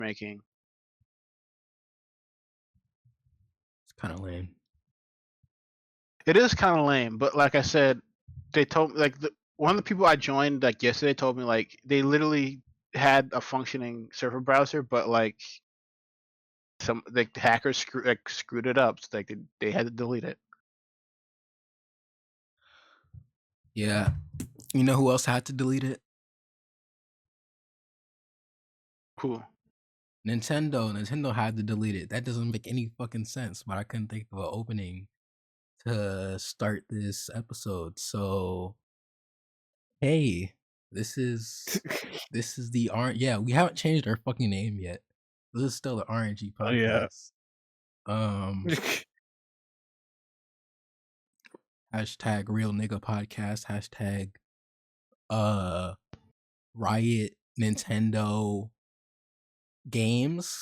making. It's kind of lame. It is kind of lame, but like I said, they told like one of the people I joined like yesterday told me like they literally had a functioning server browser, but like some like the hackers screwed it up, so they had to delete it. Yeah. You know who else had to delete it? Cool. Nintendo had to delete it. That doesn't make any fucking sense, but I couldn't think of an opening to start this episode. So, hey, this is the orange. Yeah, we haven't changed our fucking name yet. This is still the RNG Oh, yeah. podcast. Hashtag real nigga podcast. Hashtag Riot Nintendo games.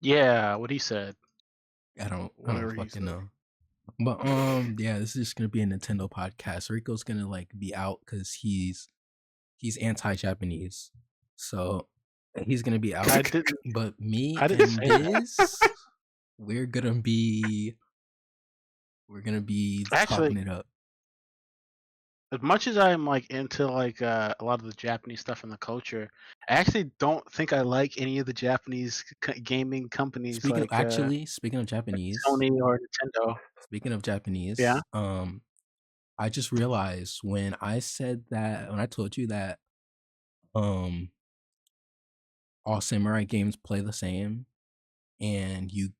Yeah, what he said. I don't Whatever he fucking said. know. But yeah, this is just gonna be a Nintendo podcast. Rico's gonna like be out because he's anti-Japanese, so he's gonna be out. But me I and didn't say that. Diz, we're gonna be talking Actually, it up. as much as I'm like into like a lot of the Japanese stuff in the culture, I actually don't think I like any of the Japanese gaming companies. Speaking like of Japanese, Sony or Nintendo. Speaking of Japanese, Yeah. I just realized when I told you that all samurai games play the same, and you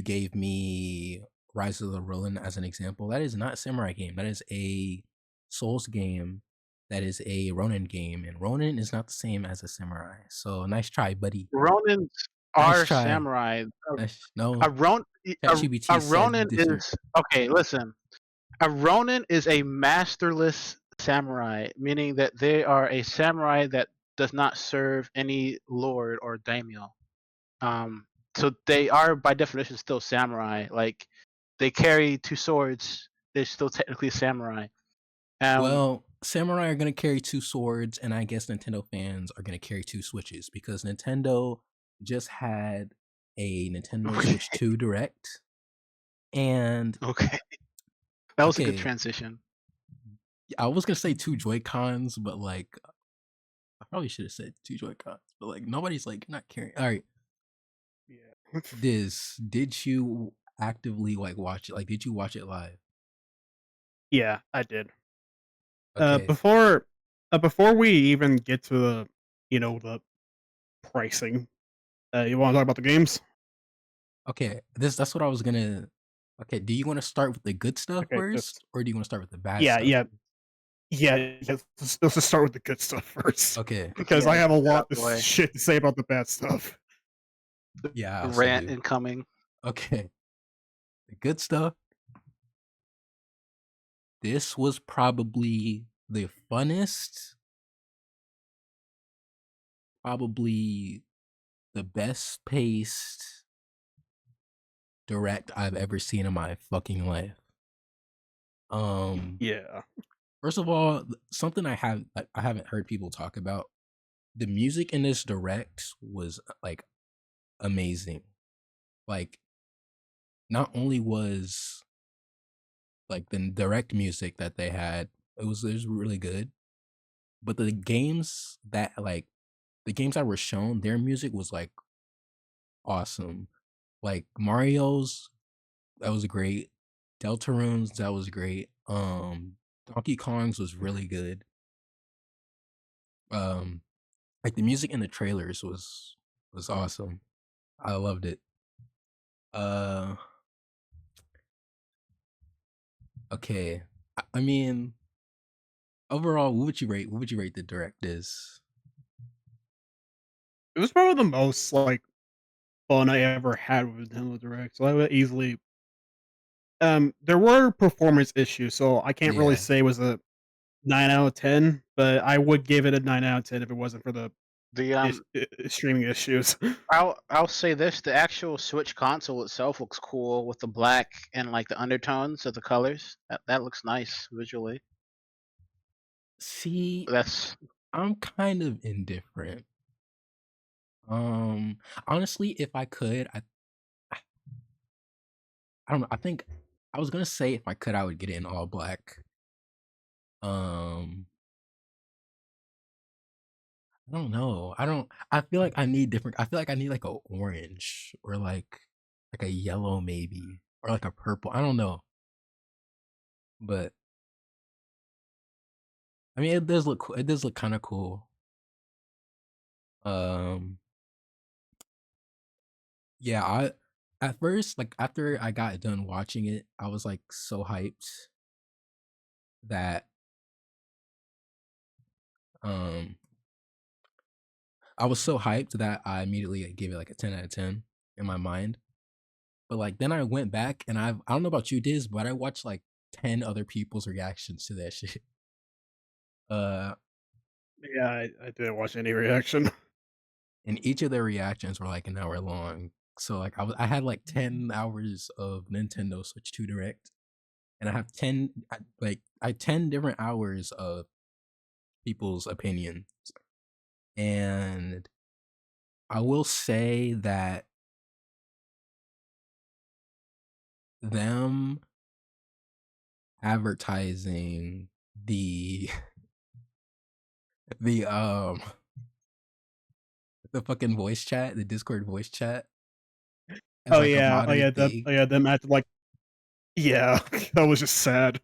gave me Rise of the Ronin as an example. That is not a samurai game. That is a Souls game. That is a Ronin game, and Ronin is not the same as a samurai. So nice try, buddy. Ronins Nice are try. samurai. No, A Ronin said is okay. Listen, a Ronin is a masterless samurai, meaning that they are a samurai that does not serve any lord or daimyo. So they are by definition still samurai. Like they carry two swords. They're still technically samurai. Well, samurai are gonna carry two swords, and I guess Nintendo fans are gonna carry two Switches because Nintendo just had a Nintendo Switch 2 Direct, and okay, that was a good transition. I was gonna say two Joy-Cons, but like I probably should have said two Joy-Cons, but like nobody's like not carrying. All right, Yeah. Diz, did you actively like watch it? Like, did you watch it live? Yeah, I did. Okay. Before we even get to the the pricing, you want to talk about the games? Okay, that's what I was gonna. Okay, do you want to start with the good stuff Okay, first, or do you want to start with the bad yeah, stuff? yeah. Let's just start with the good stuff first. Okay. Because I have a lot of shit to say about the bad stuff. Yeah, rant incoming. Okay, the good stuff. This was probably the funnest, probably the best paced direct I've ever seen in my fucking life. Yeah. First of all, something I haven't heard people talk about. The music in this direct was like amazing. Like, not only was like the direct music that they had, it was really good, but the games that were shown, their music was like awesome. Like Mario's, that was great. Deltarune's, that was great. Donkey Kong's was really good. Like the music in the trailers was awesome. I loved it. Okay. I mean, overall, what would you rate the direct is? It was probably the most like fun I ever had with Nintendo Direct. So I would easily there were performance issues, so I can't really say it was a 9 out of 10, but I would give it a 9 out of 10 if it wasn't for the streaming issues. I'll say this: the actual Switch console itself looks cool with the black and like the undertones of the colors. That looks nice visually. See, that's I'm kind of indifferent. Um, Honestly, if I could, I don't know. I think I was gonna say if I could, I would get it in all black. Um, I don't know. I don't. I feel like I need different. I feel like I need like a orange or like a yellow maybe or like a purple. I don't know, but I mean it does look cool. It does look kind of cool. Um, yeah. I At first like after I got done watching it, I was like so hyped that um I was so hyped that I immediately gave it like a 10 out of 10 in my mind. But like then I went back and I don't know about you, Diz, but I watched like 10 other people's reactions to that shit. Uh Yeah, I didn't watch any reaction. and each of their reactions were like an hour long. So like I had like 10 hours of Nintendo Switch 2 Direct and I have 10 different hours of people's opinions. And I will say that them advertising the the the fucking voice chat, the Discord voice chat as like a Oh modern yeah, thing. them acting like yeah, that was just sad.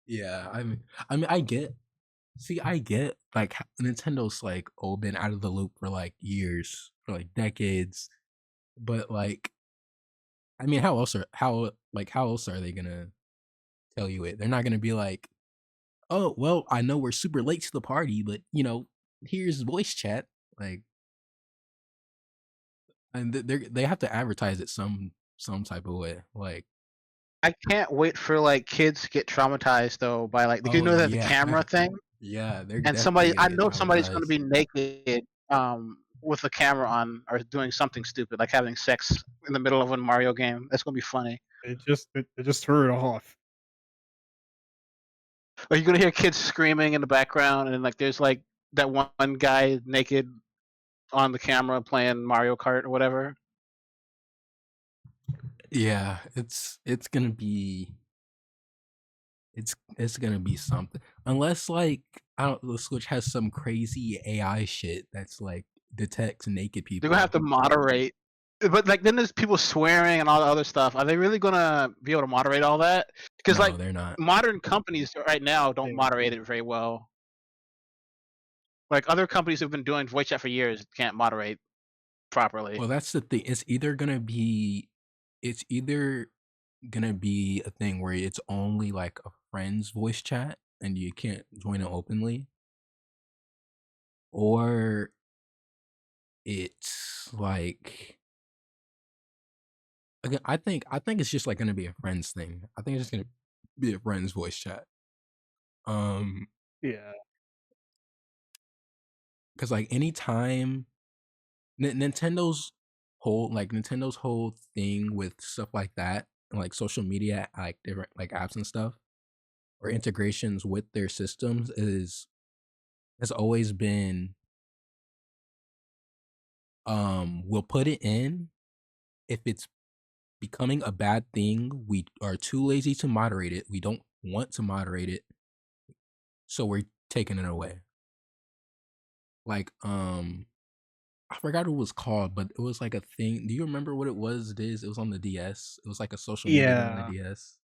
Yeah, I mean, I get like Nintendo's like been out of the loop for like years, for like decades, but like I mean, how else are they gonna tell you it? They're not gonna be like, oh well, I know we're super late to the party, but here's voice chat. Like, and they have to advertise it some type of way. Like, I can't wait for like kids to get traumatized though by like you oh know that the yeah, camera thing yeah, they're and definitely I gonna get know somebody's going to traumatized. be naked with the camera on or doing something stupid like having sex in the middle of a Mario game. That's going to be funny. It just threw it off. Or you're going to hear kids screaming in the background and like there's like that one guy naked on the camera playing Mario Kart or whatever. Yeah, it's gonna be something. Unless like I don't the Switch has some crazy AI shit that's like detects naked They're going to have people. to moderate. But like then there's people swearing and all the other stuff. Are they really going to be able to moderate all that? Because like No, they're not. modern companies right now don't Yeah. moderate it very well. Like other companies who've been doing voice chat for years can't moderate properly. Well, that's the thing. It's either gonna be a thing where it's only like a friend's voice chat and you can't join it openly, or it's like again, I think it's just like gonna be a friends thing. I think it's just gonna be a friend's voice chat. Um, Yeah. because like anytime Nintendo's whole thing with stuff like that, like social media, like different like apps and stuff, or integrations with their systems is has always been we'll put it in if it's becoming a bad thing, we are too lazy to moderate it. We don't want to moderate it, so we're taking it away. Like I forgot what it was called, but it was like a thing. Do you remember what it was? It was on the DS. It was like a social media thing on the Yeah. DS.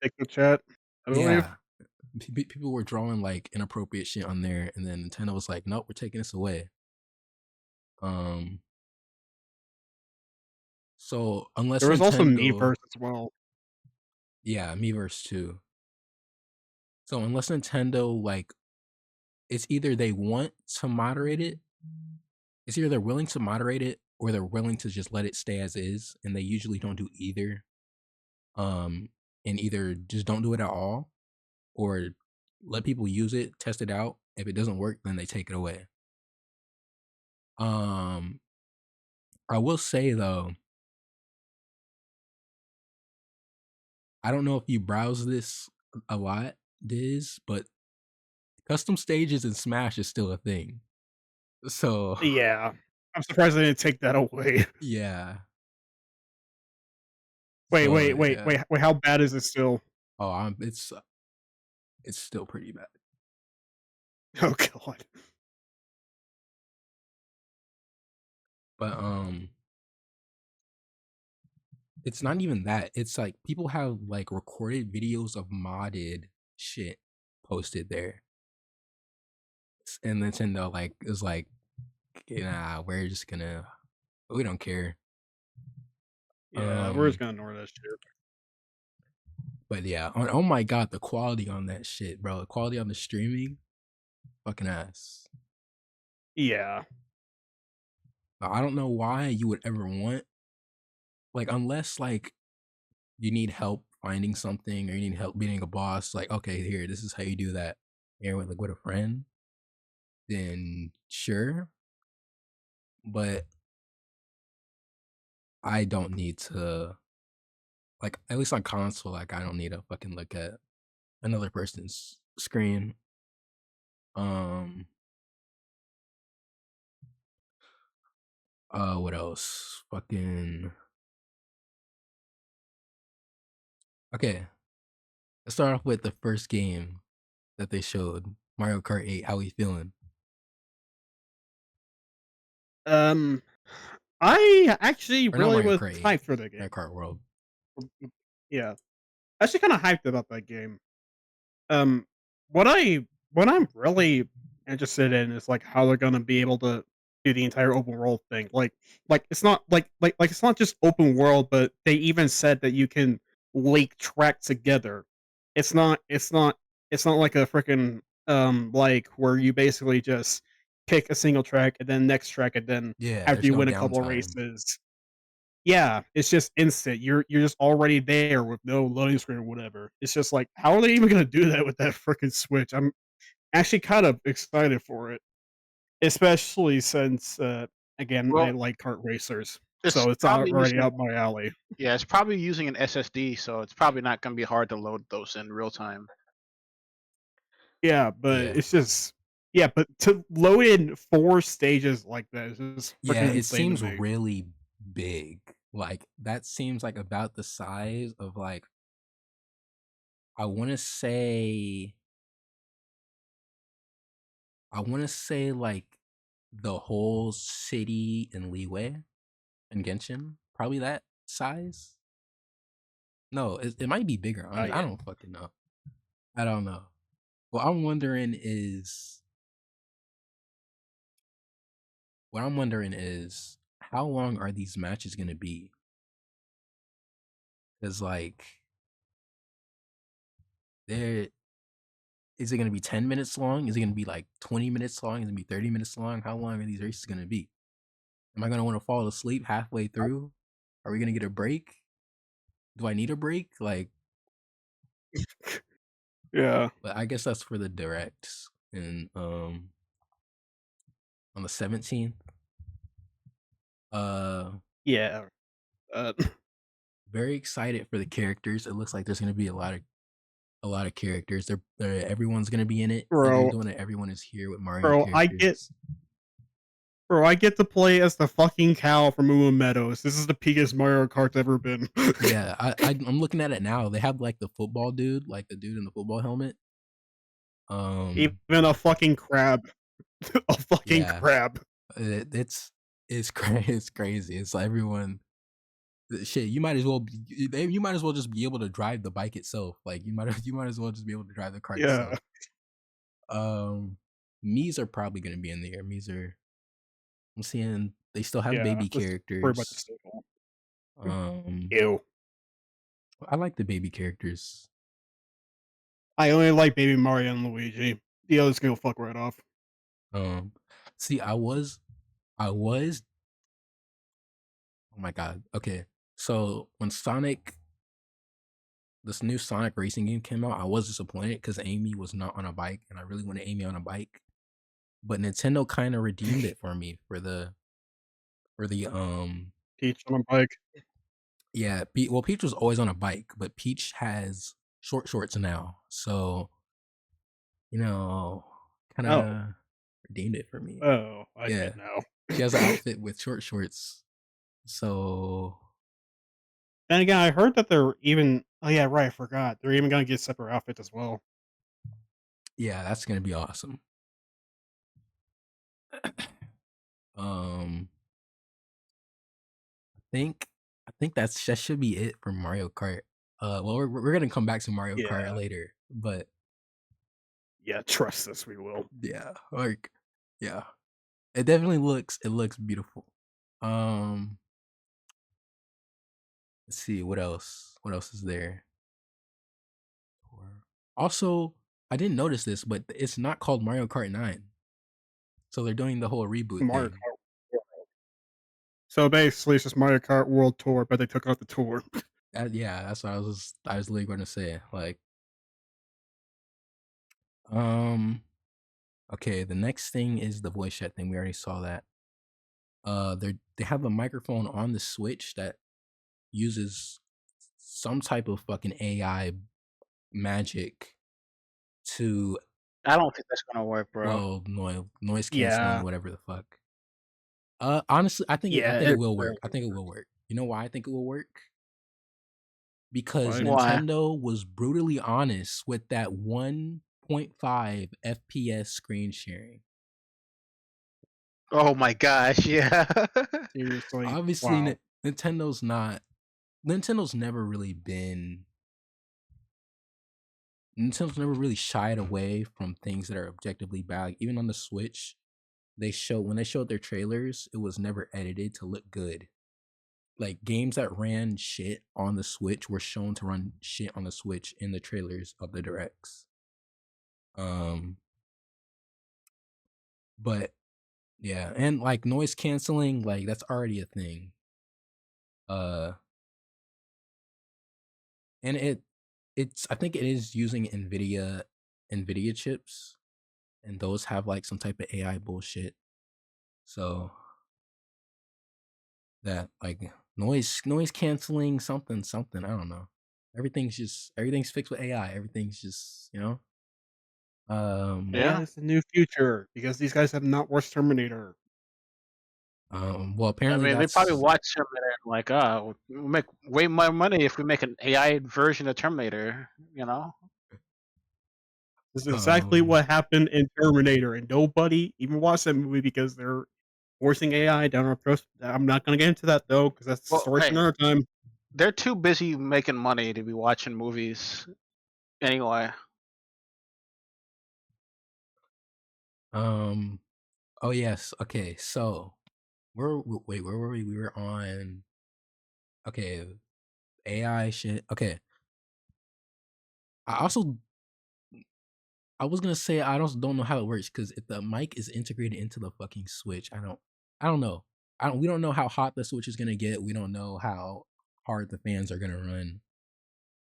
Picnic chat, I believe. Yeah. People were drawing like inappropriate shit on there, and then Nintendo was like, "Nope, we're taking this away." Um, so unless There was also Nintendo, Miiverse as well. yeah, Miiverse too. So unless Nintendo like, it's either they want to moderate it, it's either they're willing to moderate it or they're willing to just let it stay as is, and they usually don't do either. Um, and either just don't do it at all, or let people use it, test it out. If it doesn't work, then they take it away. Um, I will say though, I don't know if you browse this a lot, Diz, but custom stages in Smash is still a thing. So Yeah. I'm surprised they didn't take that away. yeah. Wait, So wait, wait, yeah. wait, wait, how bad is it still? Oh, it's still pretty bad. Oh god. But it's not even that. It's like people have like recorded videos of modded shit posted there. And Nintendo like is like, nah, we don't care. Yeah, we're just gonna ignore that shit. But yeah, oh my god, the quality on that shit, bro. The quality on the streaming, fucking ass. Yeah. I don't know why you would ever want, like, unless like you need help finding something or you need help beating a boss, like, okay, here, this is how you do that. And with a friend, then sure. But I don't need to, like, at least on console, like I don't need to fucking look at another person's screen. What else? Fucking okay. Let's start off with the first game that they showed, Mario Kart 8. How we feeling? Um, I actually Or not really Mario was Kart 8, hyped for the Mario game. Kart World. Yeah. Actually kinda hyped about that game. Um, what I'm really interested in is, like, how they're gonna be able to do the entire open world thing. Like, it's not it's not just open world, but they even said that you can link track together. It's not like a fricking, like, where you basically just pick a single track and then next track, and then Yeah, after there's you no win a couple downtime. races, yeah, it's just instant. You're just already there with no loading screen or whatever. It's just like, how are they even gonna do that with that freaking Switch? I'm actually kind of excited for it, especially since, again, I Well, like kart racers, it's so it's probably already using up my alley. yeah, it's probably using an SSD, so it's probably not gonna be hard to load those in real time. Yeah, but Yeah. it's just yeah, but to load in 4 stages like that is just Yeah, freaking it insane to seems me. really big. Like that seems like about the size of like I want to say like the whole city in Liyue and Genshin, probably that size. No, it might be bigger. Yeah. I don't fucking know. I don't know. What I'm wondering is how long are these matches gonna be? Because like there is it gonna be 10 minutes long? Is it gonna be like 20 minutes long? Is it gonna be 30 minutes long? How long are these races gonna be? Am I gonna want to fall asleep halfway through? Are we gonna get a break? Do I need a break? Like, Yeah. but I guess that's for the directs and on the 17th. Uh Yeah. Uh, Very excited for the characters. It looks like there's gonna be a lot of characters. Everyone's gonna be in it. They're bro, doing it. Everyone is here with Mario bro, characters. I get to play as the fucking cow from Moo Meadows. This is the peakest Mario Kart's ever been. Yeah, I'm looking at it now. They have like the football dude, like the dude in the football helmet. Even Um, a fucking crab. A fucking yeah, crab. it's crazy. It's like everyone shit. You might as well just be able to drive the bike itself. Like you might as well just be able to drive the car Yeah. itself. Um, Mii's are probably gonna be in there. I'm seeing they still have Yeah. baby Let's worry about the characters. staple. Um, Ew. I like the baby characters. I only like Baby Mario and Luigi. The others can go fuck right off. Um, See, I was. Oh my god. Okay, so when this new Sonic racing game came out, I was disappointed because Amy was not on a bike, and I really wanted Amy on a bike. But Nintendo kind of redeemed it for me for the Peach on a bike. yeah. Well, Peach was always on a bike, but Peach has short shorts now, so you know kind Oh, of redeemed it for me. oh, I Yeah, get now. she has an outfit with short shorts. So Then again, I heard that they're even. Oh yeah, right. I forgot. They're even gonna get separate outfits as well. yeah, that's gonna be awesome. um, think I think that should be it for Mario Kart. Well, we're gonna come back to Mario Kart Yeah, later, but yeah. Trust us, we will. yeah, like yeah, it looks beautiful. Um, let's see what else. What else is there? Also, I didn't notice this, but it's not called Mario Kart 9. So they're doing the whole reboot Mario thing. Kart. So basically, it's just Mario Kart World Tour, but they took out the tour. Yeah, that's what I was literally going to say. Like, um, okay, the next thing is the voice chat thing. We already saw that. They have a microphone on the Switch that uses some type of fucking AI magic to I don't think that's gonna work, bro. noise canceling, Yeah, whatever the fuck. Honestly, I yeah. think it It will work. really I think it will work. You know why I think it will work? Because why? Why? Nintendo was brutally honest with that 1.5 FPS screen sharing. Oh my gosh, yeah. Seriously, Obviously, wow. Nintendo's never really been Nintendo's never really shied away from things that are objectively bad. Like, even on the Switch, when they showed their trailers, it was never edited to look good. Like, games that ran shit on the Switch were shown to run shit on the Switch in the trailers of the directs. Um, but yeah, and like noise canceling, like that's already a thing. Uh, and it's I think it is using Nvidia chips, and those have like some type of AI bullshit. So that like noise canceling something, I don't know. Everything's fixed with AI. Everything's just, AI Yeah. is the new future because these guys have not watched Terminator. well, I apparently mean, they probably that's watch Terminator and like, we'll make way more money if we make an AI version of Terminator. You know? This is exactly um what happened in Terminator, and nobody even watched that movie because they're forcing AI down our throats. I'm not gonna get into that though, because that's the Well, story for hey, another time. they're too busy making money to be watching movies anyway. um oh yes, okay, so where were we? We were on, okay, AI shit. Okay. I also I was gonna say I don't know how it works, because if the mic is integrated into the fucking Switch, I don't know. We don't know how hot the Switch is gonna get. We don't know how hard the fans are gonna run.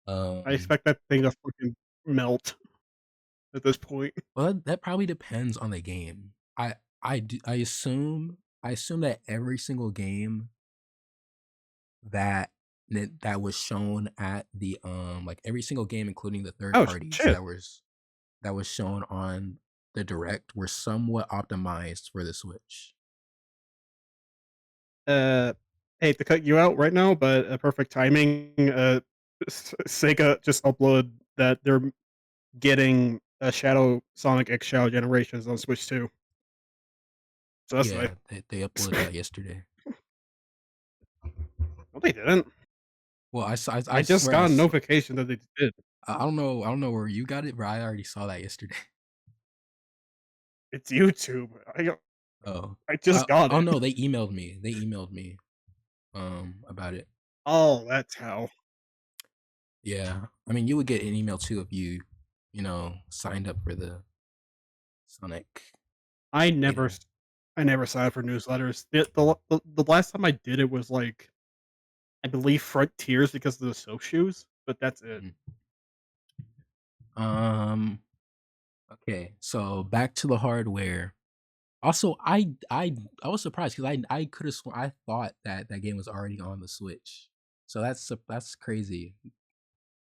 I Um, expect that thing to fucking melt at this point. well, that probably depends on the game. I assume that every single game that that was shown at the like every single game, including the third Oh parties shit. that was shown on the direct, were somewhat optimized for the Switch. Uh, hate to cut you out right now, but perfect timing. Sega just uploaded that they're getting a Shadow Sonic X Shadow Generations on Switch 2. So that's nice. Yeah, they uploaded that yesterday. No, they didn't. Well, I I just swear got a notification that they did. I don't know where you got it, but I already saw that yesterday. It's YouTube. Oh, I just got oh it. no, they emailed me. About it. Oh, that's how. Yeah, I mean, you would get an email too if signed up for the Sonic I never, beta. s- I never signed up for newsletters. The last time I did it was like, I believe Frontiers because of the soap shoes, but that's it. Mhm. Um. Okay, so back to the hardware. Also, I was surprised because I could have sworn I thought that that game was already on the Switch. So that's crazy.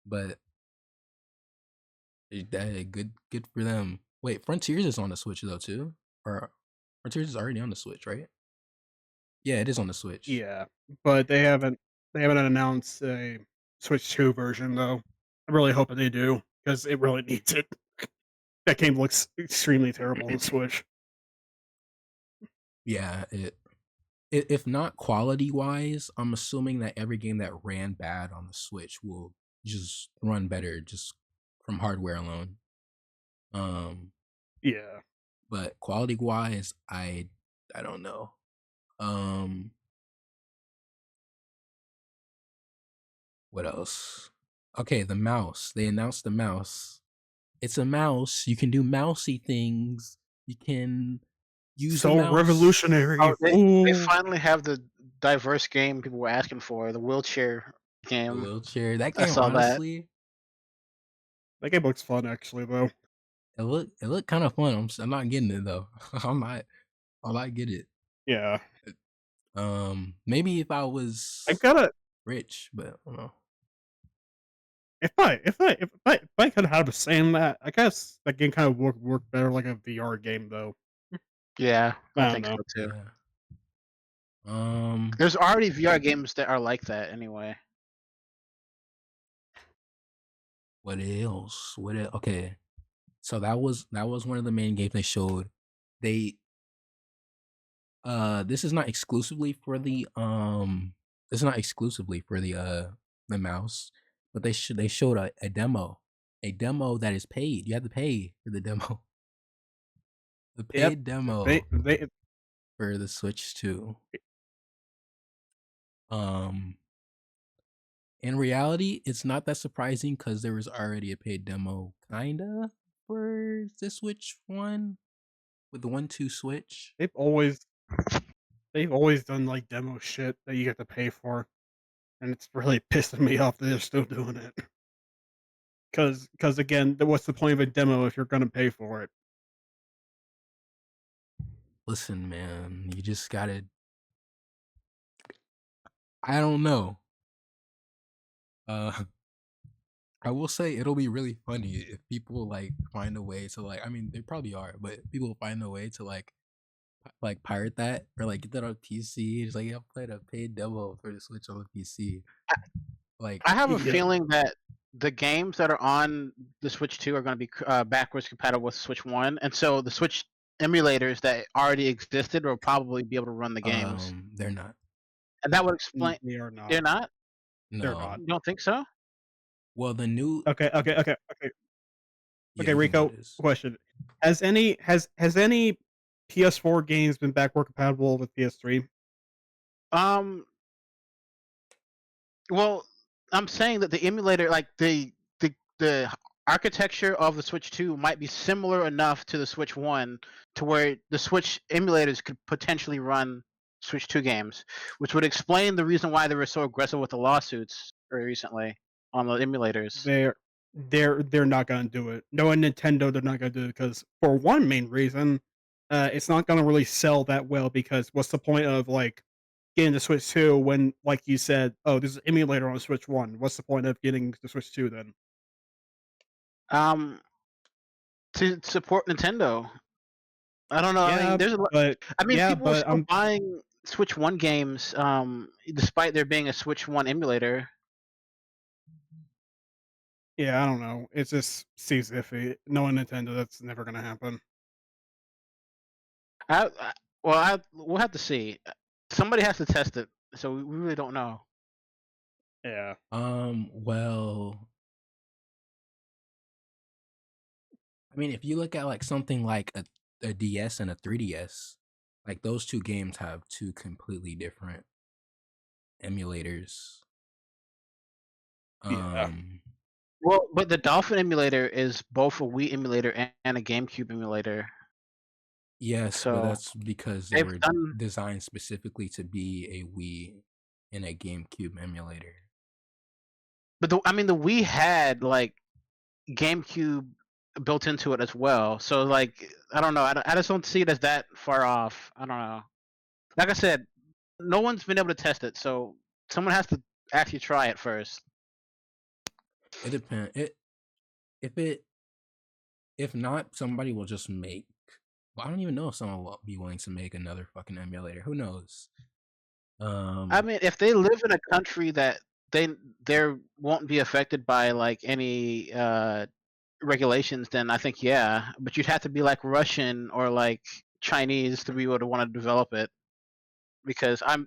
But good for them. Wait, Frontiers is on the Switch though too, or Frontiers is already on the Switch, right? Yeah, it is on the Switch. Yeah, but they haven't announced a Switch 2 version though. I'm really hoping they do because it really needs it. That game looks extremely terrible on the Switch. Yeah, if not quality wise, I'm assuming that every game that ran bad on the Switch will just run better just from hardware alone. Um, Yeah. but quality wise, I don't know. Um, what else? Okay, the mouse. They announced the mouse. It's a mouse. You can do mousy things. You can use the So mouse. revolutionary. Oh, they Ooh. finally have the diverse game people were asking for, the wheelchair The game. wheelchair. That I game, saw that. honestly, That game looks fun actually though. it looked kind of fun. I'm not getting it though. I'm not get it. Yeah. Maybe if I I've was gotta rich, but I don't know. if I could have a saying that, I guess that game kind of work better like a VR game though. Yeah, I I don't think know. so too. Yeah. Um, There's already VR games that are like that anyway. what else? Okay. So that was one of the main games they showed. They this is not exclusively for the mouse, but they showed a demo. A demo that is paid. You have to pay for the demo. The Yep. paid They demo they for the Switch 2. Um in reality, it's not that surprising because there was already a paid demo kinda for the Switch 1 with the 1-2 Switch. they've always they've always done like demo shit that you get to pay for, and it's really pissing me off that they're still doing it. Because again, what's the point of a demo if you're gonna pay for it? Listen, man, you just gotta I don't know. Uh I will say it'll be really funny if people like find a way to like I mean they probably are, but people find a way to like pirate that or like get that on PC. It's like yeah, play a paid demo for the Switch on the PC. Like I have a Yeah. feeling that the games that are on the Switch 2 are going to be backwards compatible with Switch 1, and so the Switch emulators that already existed will probably be able to run the games, they're not. and that would explain. They are not. They're not. They're No. not. You don't think so? Well, the new Okay, yeah, you can go Rico, this. question. Has any PS4 games been backward compatible with PS3? Um. Well, I'm saying that the emulator, like the architecture of the Switch 2 might be similar enough to the Switch 1 to where the Switch emulators could potentially run Switch 2 games, which would explain the reason why they were so aggressive with the lawsuits very recently on the emulators. They're not gonna do it. Knowing Nintendo, they're not gonna do it because for one main reason, it's not gonna really sell that well because what's the point of like getting the Switch 2 when, like you said, oh, there's an emulator on the Switch 1. What's the point of getting the Switch 2 then? Um, to support Nintendo. I don't know. I mean, Yeah, there's a lot. but I mean, yeah, people are but still buying Switch 1 games, despite there being a Switch 1 emulator. yeah, I don't know. It just seems iffy. Knowing Nintendo, that's never gonna happen. I well, we'll have to see. Somebody has to test it, so we really don't know. Yeah. Well, I mean, if you look at like something like a DS and a 3DS, like those two games have two completely different emulators. Yeah. Um, Well, but the Dolphin emulator is both a Wii emulator and a GameCube emulator. yes, but So that's because they they've were done. designed specifically to be a Wii and a GameCube emulator. But I mean, the Wii had like GameCube built into it as well. So like, I don't know. I just don't see it as that far off. I don't know. Like I said, no one's been able to test it, so someone has to actually try it first. It depends. If it if not, somebody will just make. Well, I don't even know if someone will be willing to make another fucking emulator. Who knows? I mean, if they live in a country that they won't be affected by like any regulations, then I think yeah. But you'd have to be like Russian or like Chinese to be able to want to develop it, because I'm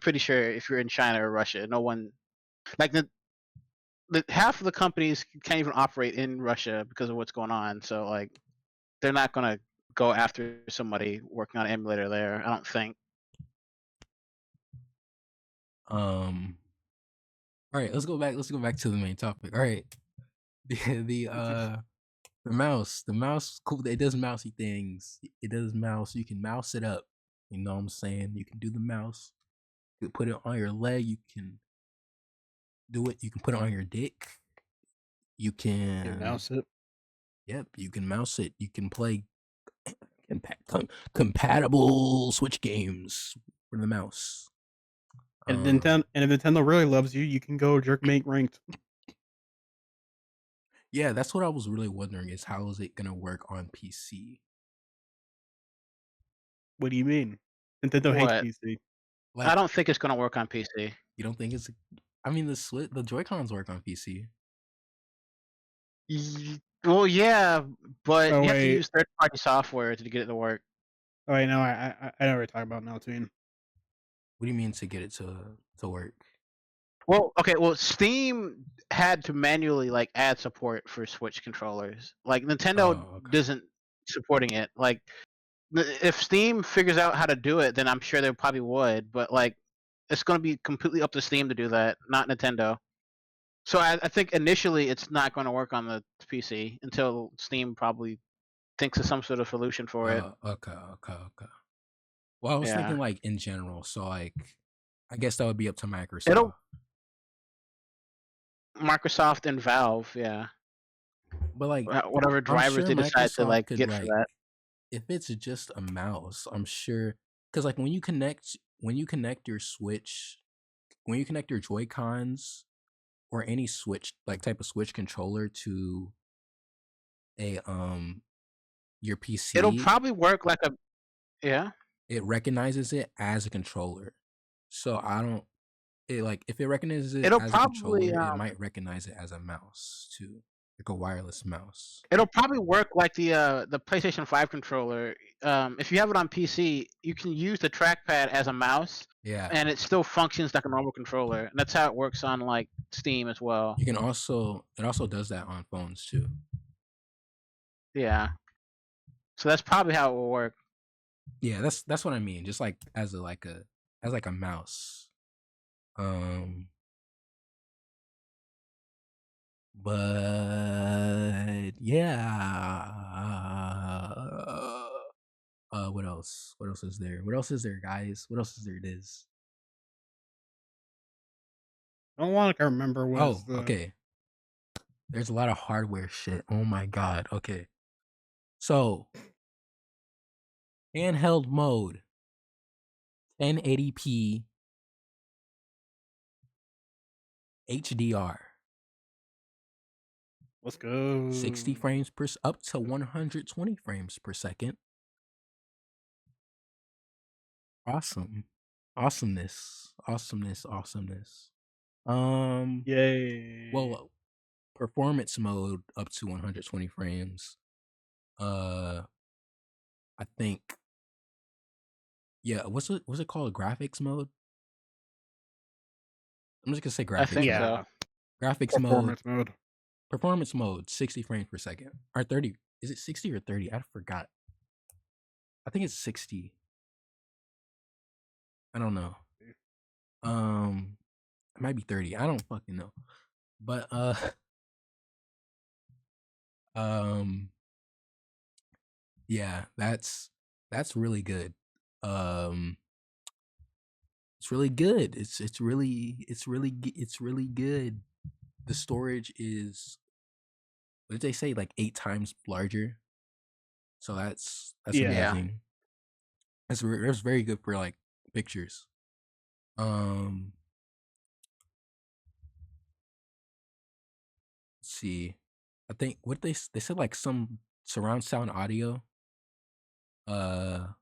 pretty sure if you're in China or Russia, no one like the half of the companies can't even operate in Russia because of what's going on. So like they're not gonna go after somebody working on an emulator there. I don't think. All right, let's go back. Let's go back to the main topic. All right, the mouse, cool. It does mousy things. It does mouse. You can mouse it up. You know what I'm saying? You can do the mouse. You can put it on your leg. You can do it. You can put it on your dick. You can mouse it. Yep, you can mouse it. You can play compatible Switch games for the mouse. And if Nintendo really loves you, you can go Jerkmate ranked. Yeah, that's what I was really wondering, is how is it gonna work on PC? What do you mean? Nintendo hates PC. Like, I don't think it's gonna work on PC. You don't think it's? I mean, the Joy-Cons work on PC. Well, yeah, but you have to use third-party software to get it to work. Oh, wait, no, I know what you're talking about now, Tween. What do you mean to get it to work? Well, okay, well, Steam had to manually like add support for Switch controllers. Like Nintendo isn't supporting it. Like if Steam figures out how to do it, then I'm sure they probably would. But like, it's going to be completely up to Steam to do that, not Nintendo. So I think initially it's not going to work on the PC until Steam probably thinks of some sort of solution for it. Okay. Well, I was thinking like in general. So like, I guess that would be up to Microsoft. Microsoft and Valve, yeah. But like whatever drivers they decide to like get for that. If it's just a mouse, I'm sure, because like when you connect your Switch, when you connect your Joy-Cons or any Switch like type of Switch controller to a your PC, it'll probably work like a It recognizes it as a controller, so I don't. If it recognizes it as a controller, it might recognize it as a mouse too, like a wireless mouse. It'll probably work like the PlayStation 5 controller. If you have it on PC, you can use the trackpad as a mouse. Yeah. And it still functions like a normal controller. And that's how it works on like Steam as well. It also does that on phones too. Yeah. So that's probably how it will work. Yeah, that's what I mean. Just like as a mouse. But yeah. What else? What else is there? What else is there, guys? What else is there, Diz? I don't want to remember what. Okay. There's a lot of hardware shit. Oh my god. Okay. So, handheld mode, 1080p HDR. Let's go. 60 frames per up to 120 frames per second. Awesome. Awesomeness. Yay. Well, performance mode up to 120 frames. I think. Yeah, what's it called? Graphics mode? I'm just gonna say graphics. I think so. Graphics mode. Performance mode, 60 frames per second. Or 30. Is it 60 or 30? I forgot. I think it's 60. I don't know. It might be 30. I don't fucking know. But yeah, that's really good. It's really good. It's really good. The storage is, what did they say, like 8 times larger? So that's amazing. It's very good for like pictures. Let's see. I think what they said, like some surround sound audio. I'm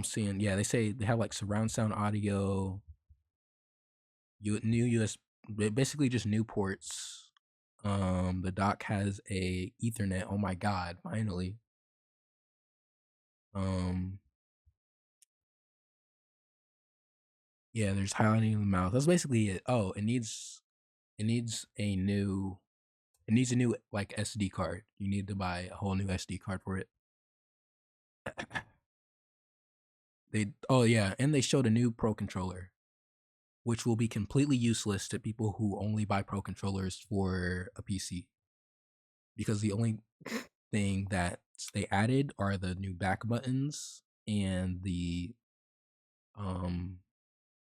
seeing, yeah, they say they have like surround sound audio, new US, basically just new ports. The dock has a Ethernet. Oh my god, finally. Yeah, there's highlighting in the mouth. That's basically it. Oh, it needs a new like SD card. You need to buy a whole new SD card for it. And they showed a new Pro controller, which will be completely useless to people who only buy Pro controllers for a PC. Because the only thing that they added are the new back buttons and the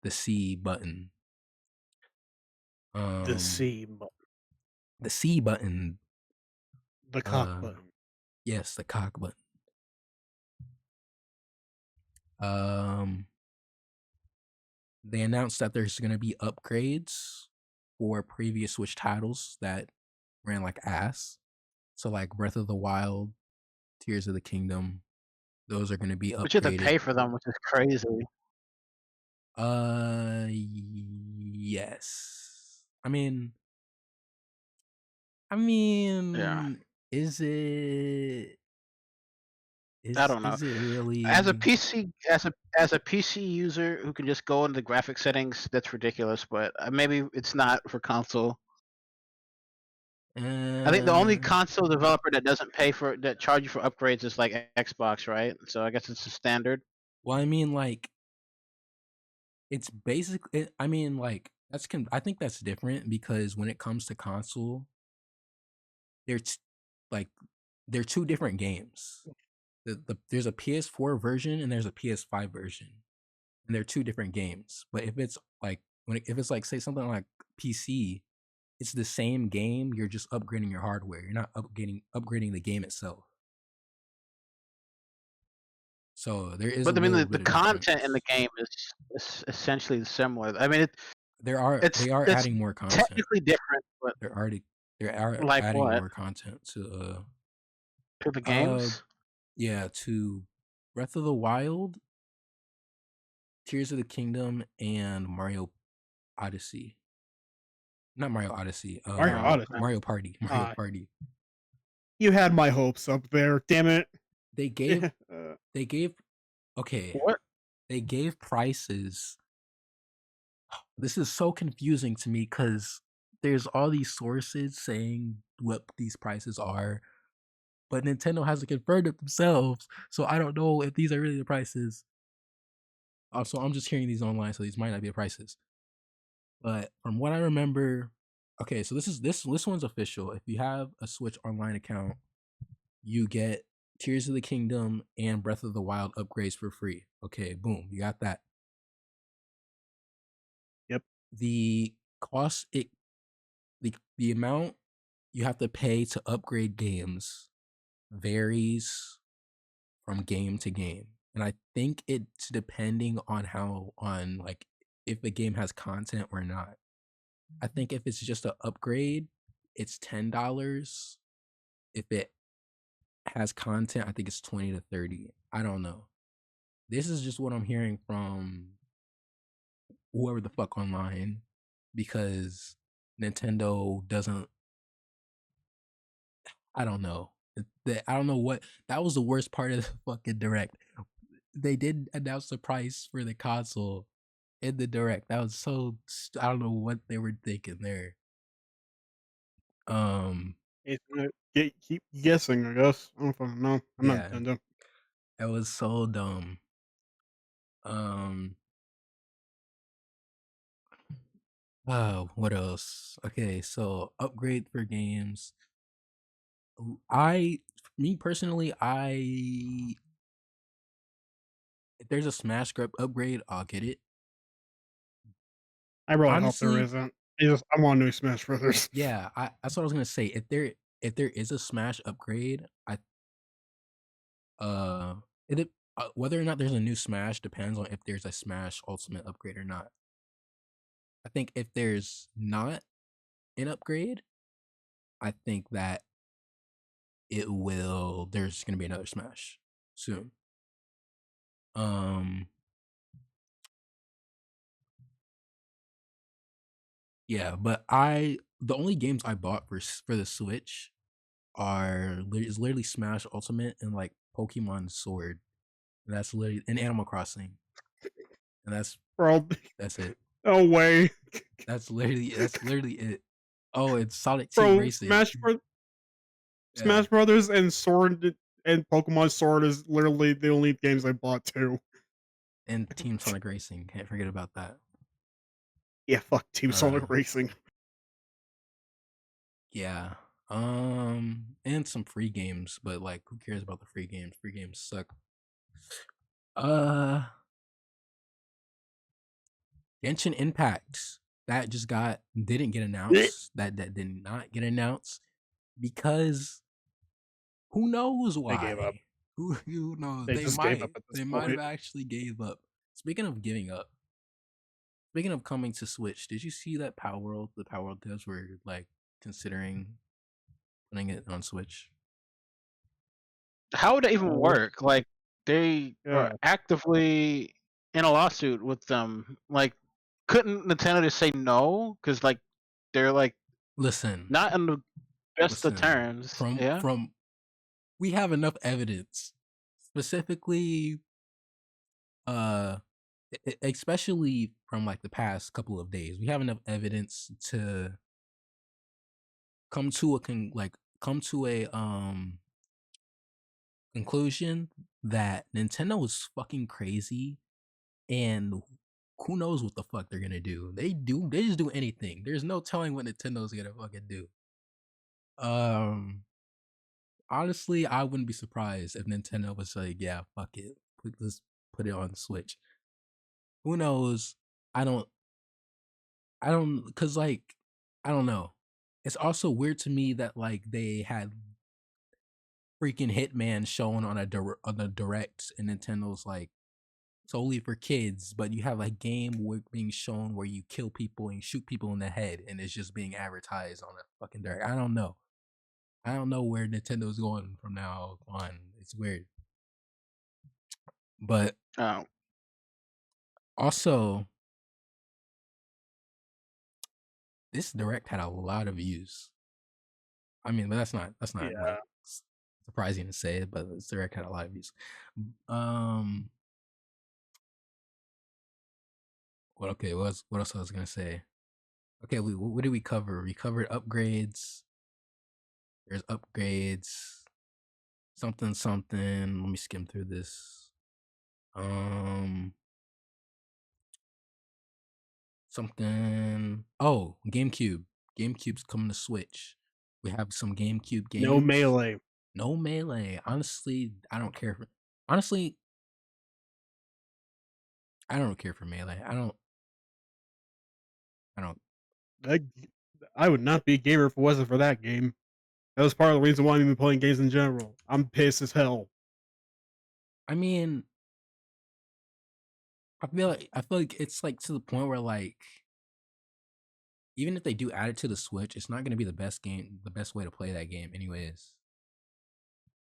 C button. The C button. The C button. The cock button. Yes, the cock button. They announced that there's going to be upgrades for previous Switch titles that ran like ass. So like Breath of the Wild, Tears of the Kingdom, those are going to be upgraded. But you have to pay for them, which is crazy. Yes. I mean, Yeah. is it? I don't know. Is it really? As a PC user who can just go into the graphic settings, that's ridiculous. But maybe it's not for console. I think the only console developer that doesn't that charge you for upgrades is like Xbox, right? So I guess it's a standard. Well, I mean, like, it's basically. I mean, like, I think that's different because when it comes to console, they're two different games. There's a PS4 version and there's a PS5 version, and they're two different games. But if it's like if it's like say something like PC, it's the same game. You're just upgrading your hardware. You're not upgrading the game itself. So there is. But I mean, the content in the game is essentially similar. I mean, they are adding more content. Technically different, but they're adding what? more content to the games. Yeah, to Breath of the Wild, Tears of the Kingdom, and Mario Odyssey. Not Mario Odyssey. Mario Odyssey. Mario Party. Mario Party. You had my hopes up there. Damn it. They gave. Okay. What? They gave prices. This is so confusing to me because there's all these sources saying what these prices are, but Nintendo hasn't confirmed it themselves, so I don't know if these are really the prices. So I'm just hearing these online, so these might not be the prices. But from what I remember, okay, so this one's official. If you have a Switch Online account, you get Tears of the Kingdom and Breath of the Wild upgrades for free. Okay, boom, you got that. Yep. The cost, the amount you have to pay to upgrade games varies from game to game, and I think it's depending on like if the game has content or not. I think if it's just an upgrade, it's $10. If it has content, I think it's $20 to $30. I don't know. This is just what I'm hearing from whoever the fuck online, because Nintendo doesn't. I don't know. I don't know what. That was the worst part of the fucking Direct. They did announce the price for the console in the Direct. That was so. I don't know what they were thinking there. Keep guessing, I guess. I don't fucking know. I'm not Nintendo. That was so dumb. Oh, what else? Okay, so upgrade for games. Me personally, if there's a Smash upgrade, I'll get it. I really hope there isn't. I want a new Smash Brothers. Yeah, that's what I was gonna say. If there is a Smash upgrade, whether or not there's a new Smash depends on if there's a Smash Ultimate upgrade or not. I think if there's not an upgrade, I think that there's gonna be another Smash soon. Um, yeah, but the only games I bought for the Switch is literally Smash Ultimate and like Pokemon Sword. And that's literally and Animal Crossing, and Bro, that's it. no way. That's literally it. Oh, it's Sonic Team Bro, Racing. Yeah. Yeah, Smash Brothers and Sword and Pokemon Sword is literally the only games I bought too. and Team Sonic Racing. Can't forget about that. Yeah, fuck Team Uh, Sonic Racing. yeah. And some free games, but like, who cares about the free games? Free games suck. Uh, Genshin Impact that didn't get announced. That did not get announced because who knows They gave up. why? Who knows? They just gave up at this They might have point. actually gave up. Speaking of giving up, speaking of coming to Switch, did you see that the Power World devs were like considering putting it on Switch? How would it even What? work? Like they are Yeah. actively in a lawsuit with them. Like, couldn't Nintendo just say no? Because like they're like Listen, not in the best of listen. terms. Yeah. From we have enough evidence, specifically, especially from like the past couple of days. We have enough evidence to come to a conclusion that Nintendo was fucking crazy, and who knows what the fuck they're gonna do. They just do anything. There's no telling what Nintendo's gonna fucking do. Honestly, I wouldn't be surprised if Nintendo was like, yeah, fuck it. Let's put it on the Switch. Who knows? I don't cause like I don't know. It's also weird to me that like they had freaking Hitman shown on a direct, and Nintendo's like solely for kids, but you have a game being shown where you kill people and shoot people in the head, and it's just being advertised on a fucking direct. I don't know. I don't know where Nintendo's going from now on. It's weird. But Oh, also, this direct had a lot of views. I mean, but that's not Yeah. like surprising to say, but this direct had a lot of views. What else I was gonna say? Okay, what did we cover? We covered upgrades. There's upgrades. Something. Let me skim through this. Something. Oh, GameCube. GameCube's coming to Switch. We have some GameCube games. No Melee. No Melee. Honestly, I don't care for. Honestly, I don't care for Melee. I don't. I would not be a gamer if it wasn't for that game. That was part of the reason why I'm even playing games in general. I'm pissed as hell. I mean, I feel like it's like to the point where like even if they do add it to the Switch, it's not gonna be the best way to play that game, anyways.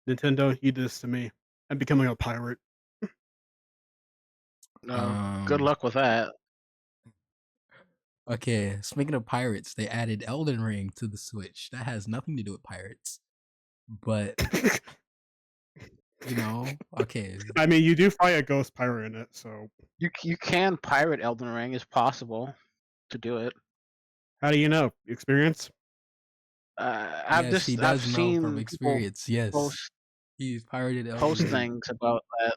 Nintendo, you did this to me. I'm becoming a pirate. no. Good luck with that. Okay, speaking of pirates, they added Elden Ring to the Switch. That has nothing to do with pirates, but okay. I mean, you do fight a ghost pirate in it, so You can pirate Elden Ring. It's possible to do it. how do you know? Experience? I've Yes, he does know seen from people experience. Yes, post he's pirated Elden post Ring. things about that.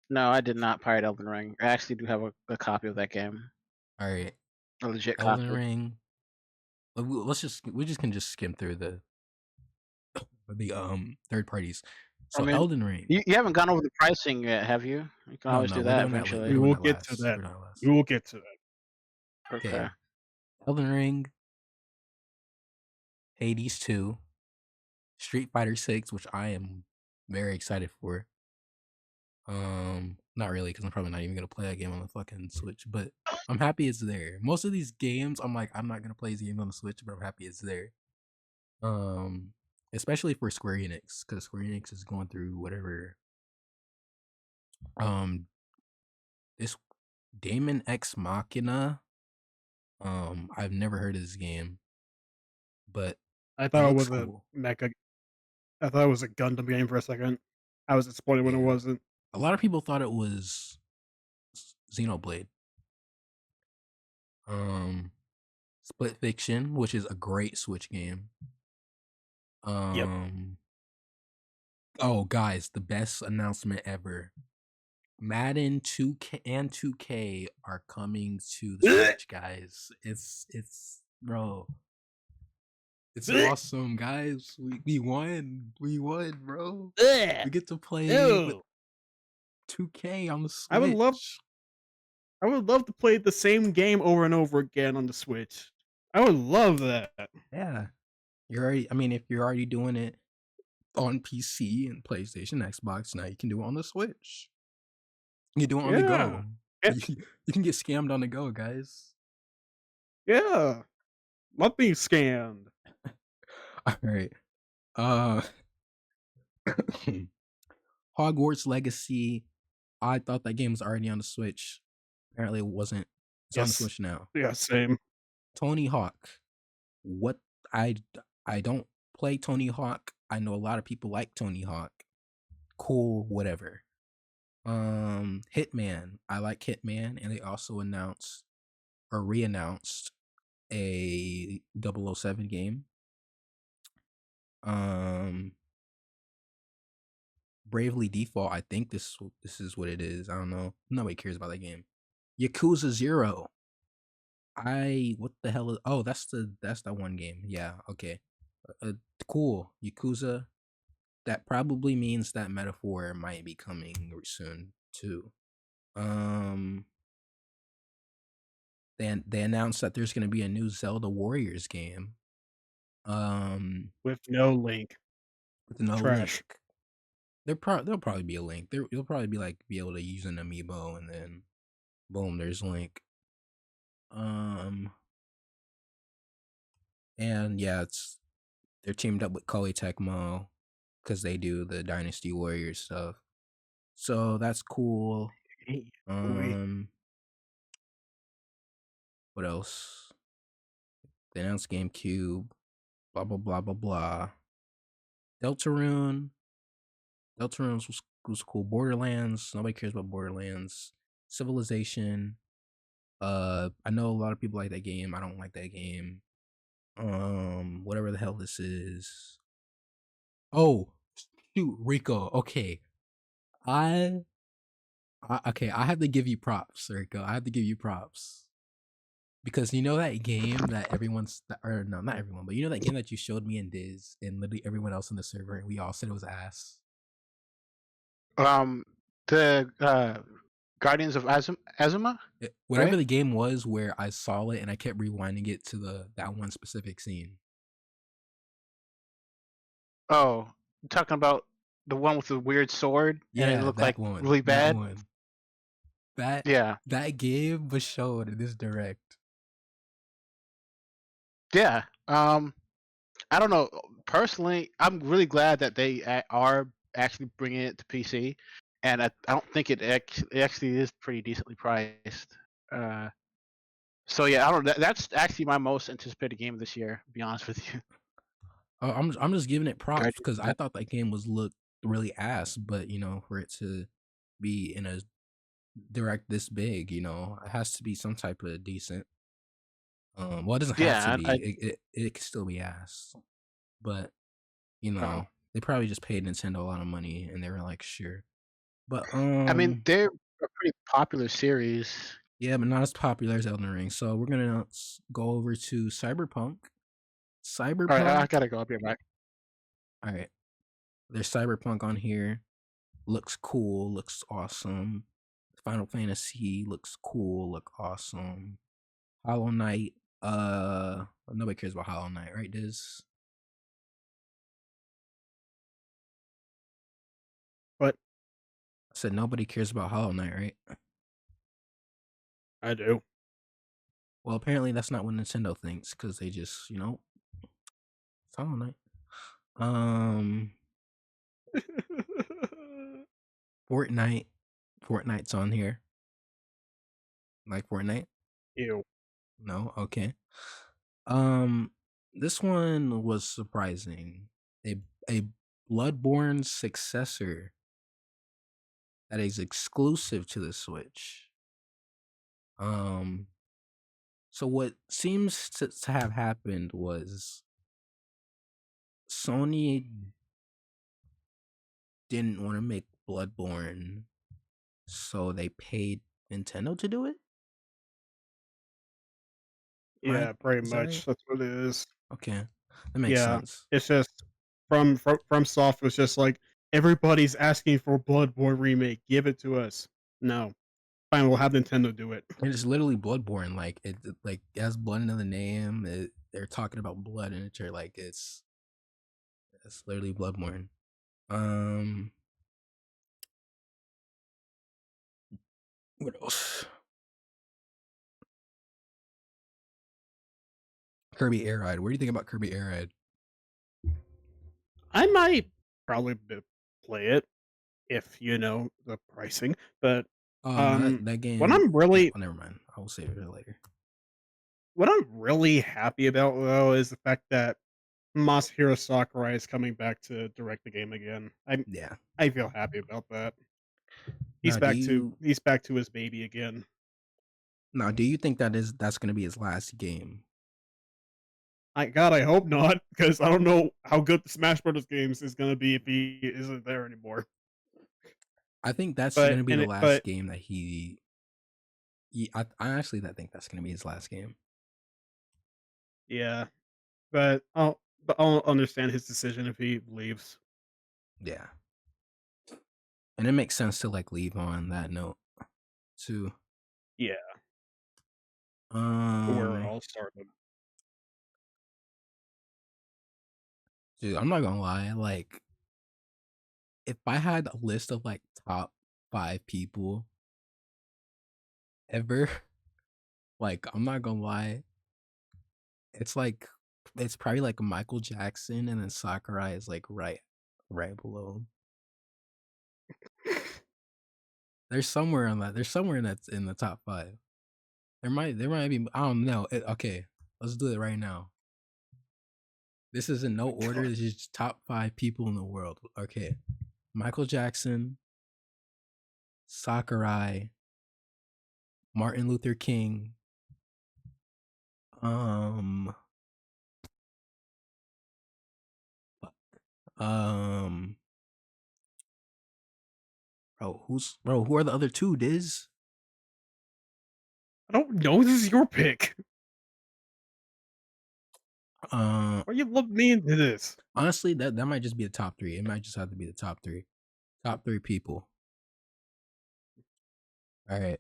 No, I did not pirate Elden Ring. I actually do have a copy of that game. All right, A legit Elden copy. Ring. We just can just skim through the third parties. So I mean, Elden Ring. You haven't gone over the pricing yet, have you? You can always do that eventually. We will get to that. We will get to that. Okay. Elden Ring, Hades 2, Street Fighter 6, which I am very excited for. Not really, because I'm probably not even gonna play that game on the fucking Switch, but I'm happy it's there. Most of these games, I'm like, I'm not gonna play these games on the Switch, but I'm happy it's there. especially for Square Enix, because Square Enix is going through whatever. Um, this Damon X Machina. I've never heard of this game, but I it thought it looks was a cool. mecha. I thought it was a Gundam game for a second. I was disappointed when it Yeah, wasn't. a lot of people thought it was Xenoblade. Split Fiction, which is a great Switch game. Yep. Oh, guys, the best announcement ever. Madden 2K and 2K are coming to the Switch, guys. It's bro. It's awesome, guys. We won. We won, bro. We get to play with Ew. 2K on the I would love Switch. I would love to play the same game over and over again on the Switch. I would love that. Yeah. You're already I mean, if you're already doing it on PC and PlayStation, Xbox, now you can do it on the Switch. You do it on the Yeah. go. Yeah. You can get scammed on the go, guys. Yeah. Love being scammed. All right. Uh Hogwarts Legacy. I thought that game was already on the Switch. Apparently it wasn't. It's on the Yes. Switch now. Yeah, same. Tony Hawk. What I don't play Tony Hawk. I know a lot of people like Tony Hawk. Cool, whatever. Hitman. I like Hitman, and they also announced or re-announced a 007 game. Bravely Default. I think this is what it is. I don't know. Nobody cares about that game. Yakuza 0. What the hell is? Oh, that's that one game. Yeah. Okay. Cool. Yakuza. That probably means that Metaphor might be coming soon too. They announced that there's going to be a new Zelda Warriors game. With no Link. With no Trash. Link. There'll probably be a Link. You'll probably be able to use an amiibo, and then boom, there's Link. And yeah, they're teamed up with Koei Tecmo because they do the Dynasty Warriors stuff. So that's cool. What else? They announced GameCube. Blah blah blah blah blah. Deltarune was cool. Borderlands. Nobody cares about Borderlands. Civilization. I know a lot of people like that game. I don't like that game. Whatever the hell this is. Oh, shoot, Rico. Okay. I have to give you props, Rico. I have to give you props. Because you know that game that or no, not everyone, but you know that game that you showed me and Diz and literally everyone else on the server, and we all said it was ass. The Guardians of Azuma. Whatever right? the game was, where I saw it and I kept rewinding it to that one specific scene. Oh, talking about the one with the weird sword, and it looked like one, really bad. That game was shown in this direct. Yeah. I don't know. Personally, I'm really glad that they are actually bringing it to PC, and I don't think it actually is pretty decently priced. So yeah, I don't. That's actually my most anticipated game this year. To be honest with you. I'm just giving it props because I thought that game looked really ass, but for it to be in a direct this big, it has to be some type of decent. Well, it doesn't have to be. It could still be ass, but they probably just paid Nintendo a lot of money, and they were like, sure. But I mean, they're a pretty popular series. Yeah, but not as popular as Elden Ring. So we're gonna go over to Cyberpunk. All right, I gotta go. I'll be right back. All right, there's Cyberpunk on here. Looks cool. Looks awesome. Final Fantasy looks cool. Look awesome. Hollow Knight. Nobody cares about Hollow Knight, right, Diz? What? I said nobody cares about Hollow Knight, right? I do. Well, apparently that's not what Nintendo thinks, because they just, it's Hollow Knight. Um, Fortnite. Fortnite's on here. Like Fortnite? Ew. No? Okay. Um, this one was surprising. A Bloodborne successor that is exclusive to the Switch. Um, so what seems to have happened was Sony didn't want to make Bloodborne, so they paid Nintendo to do it. Right? Yeah, pretty Is that right? much. That's what it is. Okay, that makes Yeah, sense. it's just from Soft was just like everybody's asking for Bloodborne remake. Give it to us. No, fine. We'll have Nintendo do it. And it's literally Bloodborne. Like like it has blood in the name. They're talking about blood in it. Like it's literally Bloodborne. Um, what else? Kirby Air Ride. What do you think about Kirby Air Ride? I might probably play it if you know the pricing, but Oh no, um, that what game. I'm really Oh, never mind. I will save it for later. what I'm really happy about though is the fact that Masahiro Sakurai is coming back to direct the game again. Yeah. I feel happy about that. Now, He's back to his baby again. do you think that's gonna be his last game? I hope not, because I don't know how good the Smash Brothers games is gonna be if he isn't there anymore. I think that's But gonna be and the it but last game that I actually think that's gonna be his last game. yeah, but I'll understand his decision if he leaves. Yeah, and it makes sense to like leave on that note too. Yeah, where it Um, all started. dude, I'm not gonna lie. Like, if I had a list of like top 5 people ever, like, I'm not gonna lie. It's like it's probably like Michael Jackson, and then Sakurai is like right below him. There's somewhere on that. There's somewhere that's in the top 5. There might be. I don't know. Okay, let's do it right now. This is in no order. This is just top 5 people in the world. Okay, Michael Jackson, Sakurai, Martin Luther King, um, um, who are the other 2? Diz. I don't know. This is your pick. Uh, Why you look me into this? honestly, that might just be the top 3. It might just have to be the top 3. Top 3 people. All right.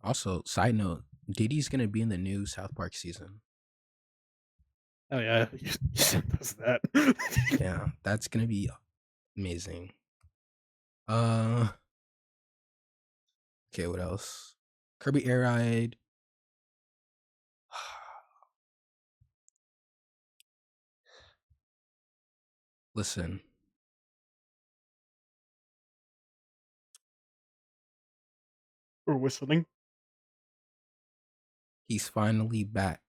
Also, side note, Diddy's gonna be in the new South Park season. Oh yeah, you sent us that. Yeah, that's gonna be amazing. Uh, okay, what else? Kirby Air Ride. Listen, We're whistling. he's finally back.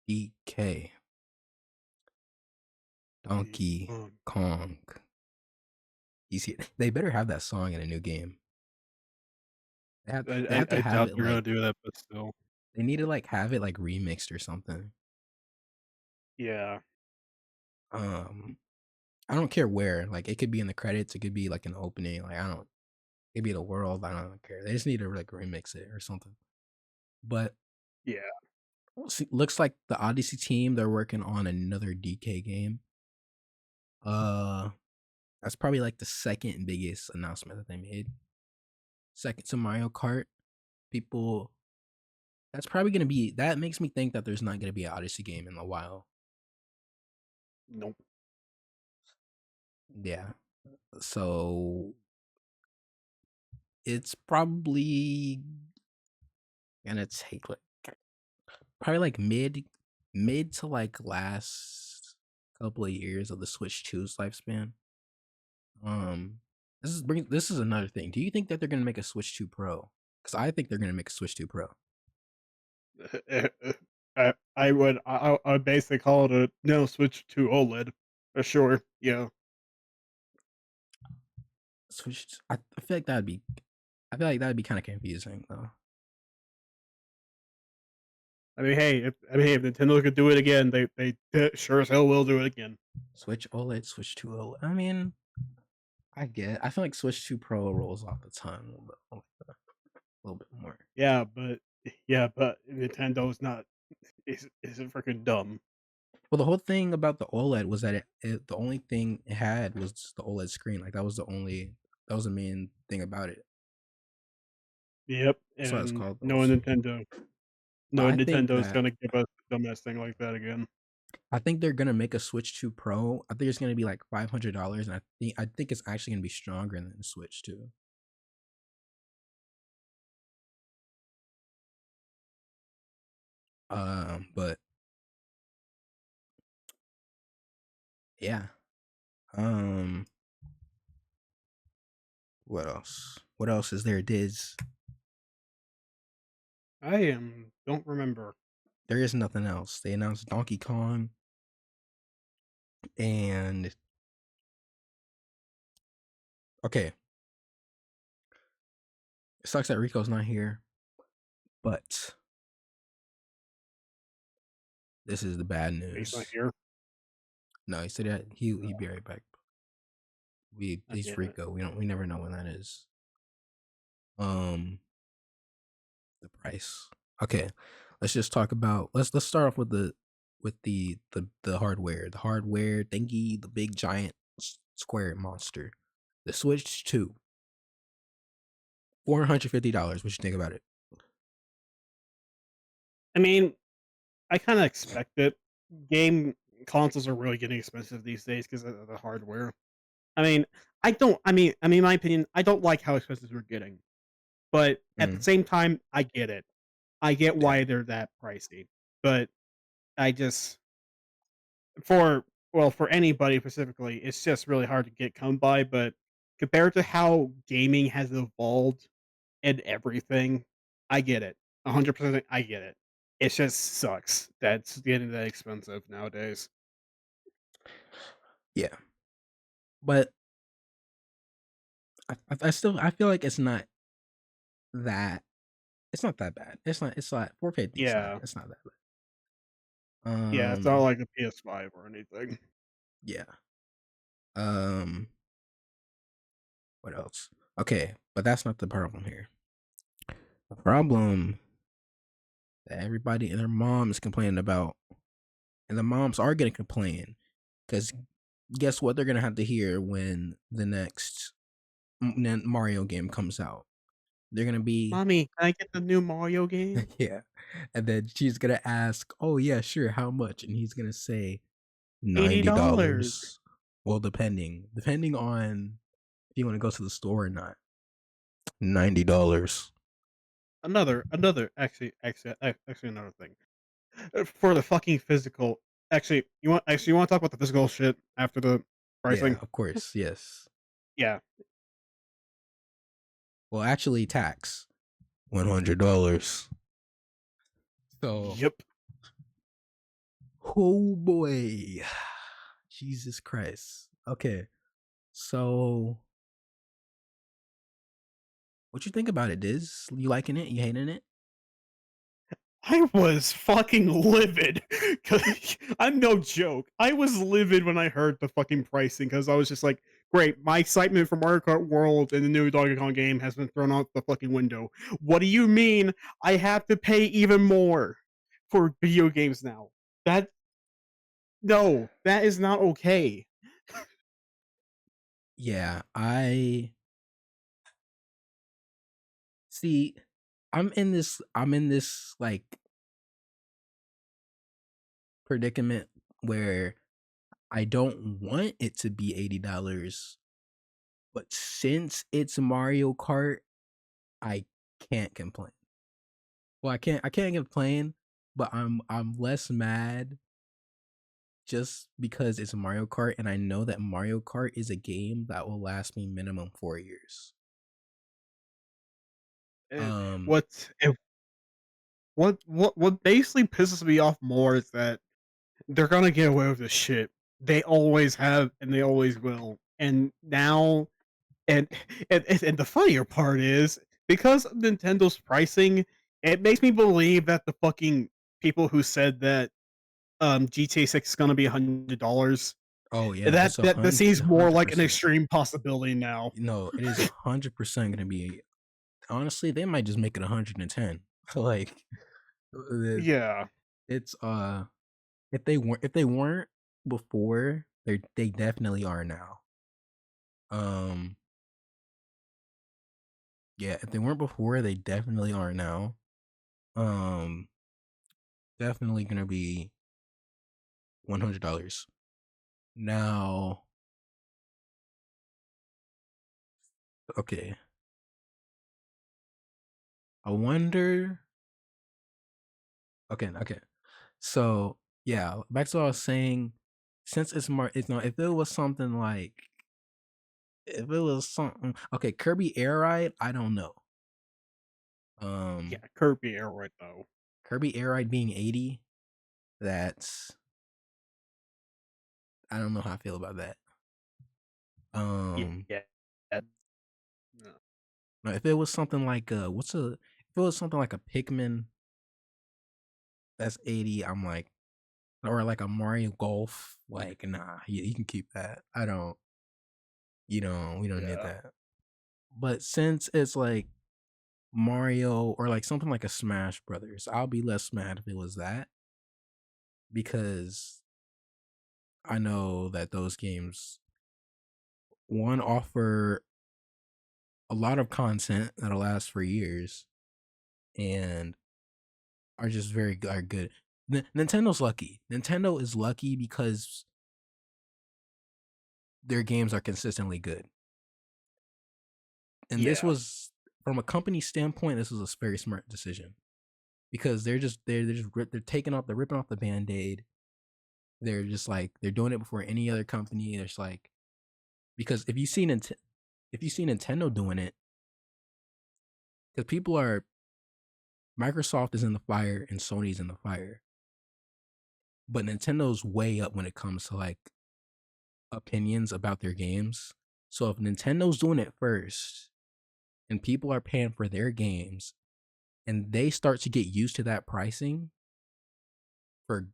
DK. Donkey Kong. He's here. They better have that song in a new game. They have to I have doubt it they're gonna like do that, but still. they need to like have it like remixed or something. Yeah. Um, I don't care where. Like it could be in the credits. It could be like an opening. Like I don't. It could be the world. I don't care. They just need to like remix it or something. But Yeah. looks like the Odyssey team, they're working on another DK game. That's probably like the second biggest announcement that they made. Second to Mario Kart. People, that's probably gonna be. That makes me think that there's not gonna be an Odyssey game in a while. Nope. Yeah. So it's probably gonna take like probably like mid to like last couple of years of the Switch 2's lifespan. Um, this is another thing. Do you think that they're gonna make a Switch 2 Pro? Because I think they're gonna make a Switch 2 Pro. I would basically call it a no switch to OLED for sure. Yeah. Switch. I feel like that'd be. I feel like that'd be kind of confusing though. I mean, hey, if Nintendo could do it again, they sure as hell will do it again. Switch OLED, Switch 2 OLED. I mean, I feel like Switch 2 Pro rolls off the tongue a little bit more. Yeah, but Nintendo's not is freaking dumb. Well, the whole thing about the OLED was that the only thing it had was the OLED screen. Like that was the main thing about it. Yep, That's why it's and called no those. Nintendo, But no Nintendo's gonna give us a dumbass thing like that again. I think they're gonna make a Switch 2 Pro. I think it's gonna be like $500, and I think it's actually gonna be stronger than the Switch 2. But yeah. What else? What else is there, Diz? Don't remember. There is nothing else. They announced Donkey Kong, and okay. It sucks that Rico's not here, but this is the bad He's news. not here. No, he said that he'd be right back. He's Rico. We never know when that is. The price. Okay, let's just talk about let's start off with the hardware. The hardware thingy, the big giant square monster. The Switch 2. $450. What you think about it? I mean, I kind of expect it. Game consoles are really getting expensive these days because of the hardware. I mean, my opinion, I don't like how expensive we're getting, but at the same time, I get it. I get why they're that pricey, but I just for anybody specifically, it's just really hard to get come by. But compared to how gaming has evolved and everything, I get it. 100%, I get it. It just sucks that it's getting that expensive nowadays. Yeah, but I still feel like it's not that bad. It's like 450. Yeah. It's not that bad. Yeah, it's not like a PS5 or anything. Yeah. What else? Okay, but that's not the problem here. The problem that everybody and their mom is complaining about, and the moms are gonna complain, because guess what? They're gonna have to hear when the next Mario game comes out. They're gonna be, Mommy, can I get the new Mario game? yeah, and then she's gonna ask, "Oh yeah, sure. How much?" And he's gonna say $80. Well, depending on if you want to go to the store or not. $90. Another actually another thing. For the fucking physical, you want to talk about the physical shit after the pricing? Yeah, of course, yes. Yeah. Well, actually, tax $100. So, Yep. oh boy, Jesus Christ. Okay, so what you think about it, Diz? You liking it? You hating it? I was fucking livid. I'm no joke. I was livid when I heard the fucking pricing because I was just like, great, my excitement for Mario Kart World and the new Donkey Kong game has been thrown out the fucking window. What do you mean I have to pay even more for video games now? No, that is not okay. Yeah, I see. I'm in this like predicament where I don't want it to be $80, but since it's Mario Kart, I can't complain. Well, I can't complain, but I'm less mad just because it's Mario Kart, and I know that Mario Kart is a game that will last me minimum 4 years. Eh, Um, what eh, what basically pisses me off more is that they're gonna get away with this shit. They always have, and they always will. And now, and and the funnier part is because of Nintendo's pricing, it makes me believe that the fucking people who said that GTA 6 is gonna be $100, oh yeah, that it's a that hundred, seems more hundred like an percent. extreme possibility now. No, it is 100% gonna be. Honestly, they might just make it 110. Like, Yeah, it's if they weren't before, they definitely are now. Um, yeah, if they weren't before, they definitely are now. Um, definitely gonna be $100. Now, okay, I wonder. Okay. So yeah, back to what I was saying. Since it's not. If it was something like, if it was something, okay, Kirby Air Ride, I don't know. yeah, Um, Kirby Air right though. Kirby Air Ride being 80, that's, I don't know how I feel about that. Yeah, Um, yeah. No. now if it was something like if it was something like a Pikmin that's 80, I'm like, or like a Mario Golf, like nah, you can keep that. I don't, we don't need Yeah. that. But since it's like Mario or like something like a Smash Brothers, I'll be less mad if it was that, because I know that those games, one, offer a lot of content that'll last for years and are just are good. Nintendo's lucky. Nintendo is lucky because their games are consistently good. And this Yeah. was, from a company standpoint, this was a very smart decision, because they're taking off, they're ripping off the band-aid. They're just like, they're doing it before any other company. There's like, because if you see Nintendo doing it, because Microsoft is in the fire and Sony's in the fire, but Nintendo's way up when it comes to like opinions about their games. So if Nintendo's doing it first and people are paying for their games and they start to get used to that pricing for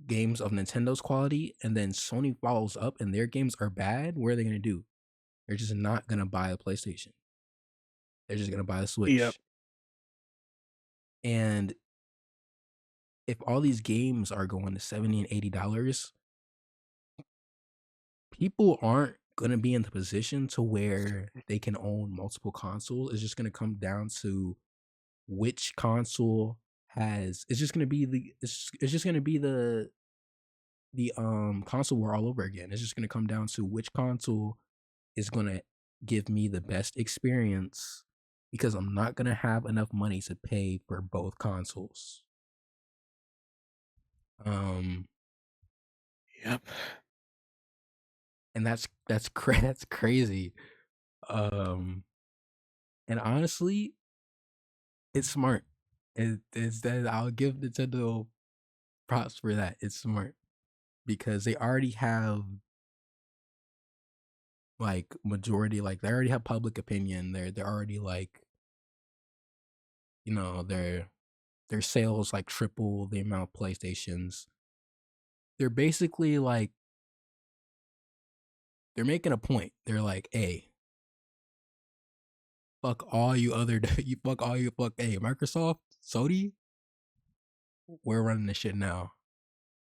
games of Nintendo's quality, and then Sony follows up and their games are bad, what are they going to do? They're just not going to buy a PlayStation. They're just going to buy a Yep. Switch. And if all these games are going to $70 and $80, people aren't going to be in the position to where they can own multiple consoles. It's just going to come down to which console has, it's just going to be it's just going to be the console war all over again. It's just going to come down to which console is going to give me the best experience, because I'm not going to have enough money to pay for both consoles. Um Yep. and that's crazy. Um and honestly, it's smart. It's that, I'll give Nintendo props for that. It's smart because they already have like majority, like they already have public opinion. They're already like, their sales like triple the amount of PlayStations. They're basically like, they're making a point. They're like, hey, fuck all you other hey, Microsoft, Sony, we're running this shit now.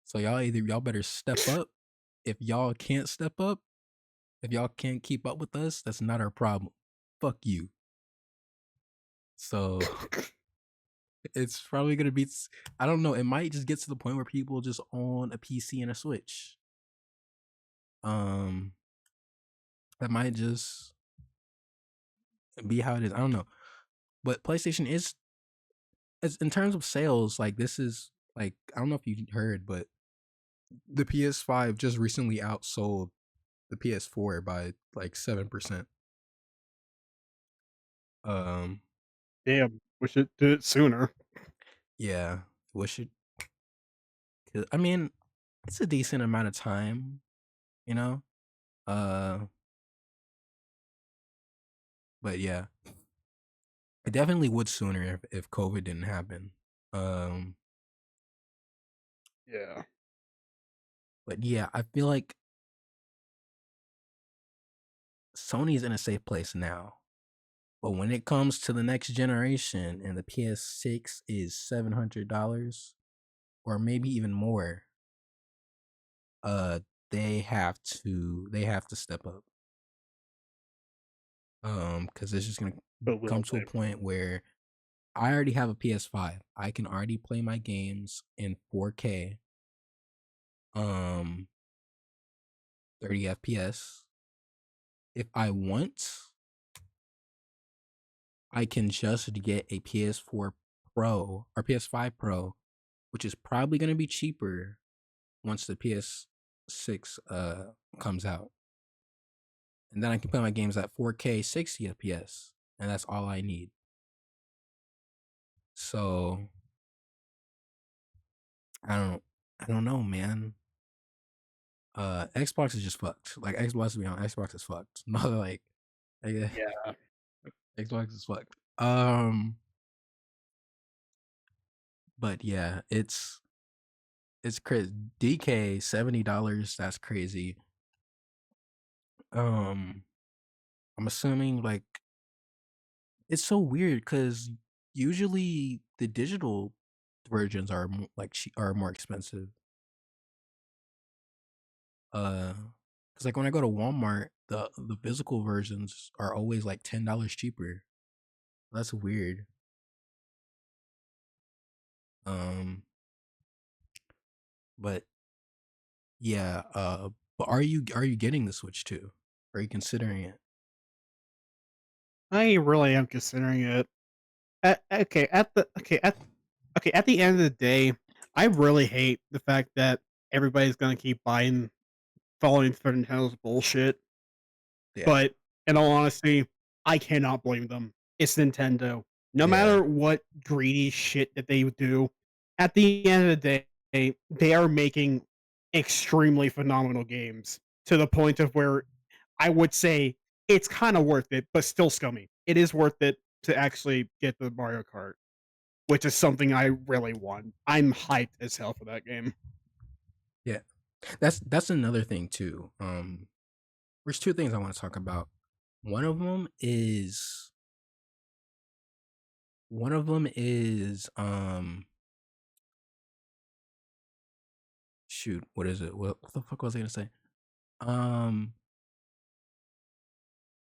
So y'all better step up. If y'all can't step up, if y'all can't keep up with us, that's not our problem. Fuck you. So it's probably gonna be, I don't know, it might just get to the point where people just own a PC and a Switch. Um that might just be how it is. I don't know. But PlayStation is, As in terms of sales, like this is like I don't know if you heard, but the PS5 just recently outsold the PS4 by like 7%. Um, Damn, wish it did it sooner. yeah, wish it. I mean, it's a decent amount of time, you know. Uh, but yeah, I definitely would sooner if COVID didn't happen. Um, Yeah. but yeah, I feel like Sony's in a safe place now. But when it comes to the next generation and the PS6 is $700 or maybe even more, uh they have to step up. Cuz it's just going to But will come to a they? point where I already have a PS5. I can already play my games in 4K, um 30 FPS. If I want, I can just get a PS4 Pro or PS5 Pro, which is probably going to be cheaper once the PS6 comes out. And then I can play my games at 4K 60 FPS, and that's all I need. So, I don't know, man. Xbox is just fucked. Like Xbox, to be honest, Xbox is fucked. No, like, Yeah. Xbox is fucked. But yeah, it's crazy. DK $70. That's crazy. Um, I'm assuming like it's so weird because usually the digital versions are are more expensive. Because like when I go to Walmart, the physical versions are always like $10 cheaper. That's weird. Um, but yeah. But are you getting the Switch too? Are you considering it? I really am considering it. At the end of the day, I really hate the fact that everybody's gonna keep falling for Nintendo's bullshit. Yeah, But in all honesty, I cannot blame them. It's Nintendo. No yeah, matter what greedy shit that they do, at the end of the day, they are making extremely phenomenal games to the point of where I would say it's kind of worth it, but still scummy. It is worth it to actually get the Mario Kart, which is something I really want. I'm hyped as hell for that game. yeah. That's another thing too. There's two things I want to talk about. One of them is one of them is shoot, what is it? What the fuck was I gonna say? Um,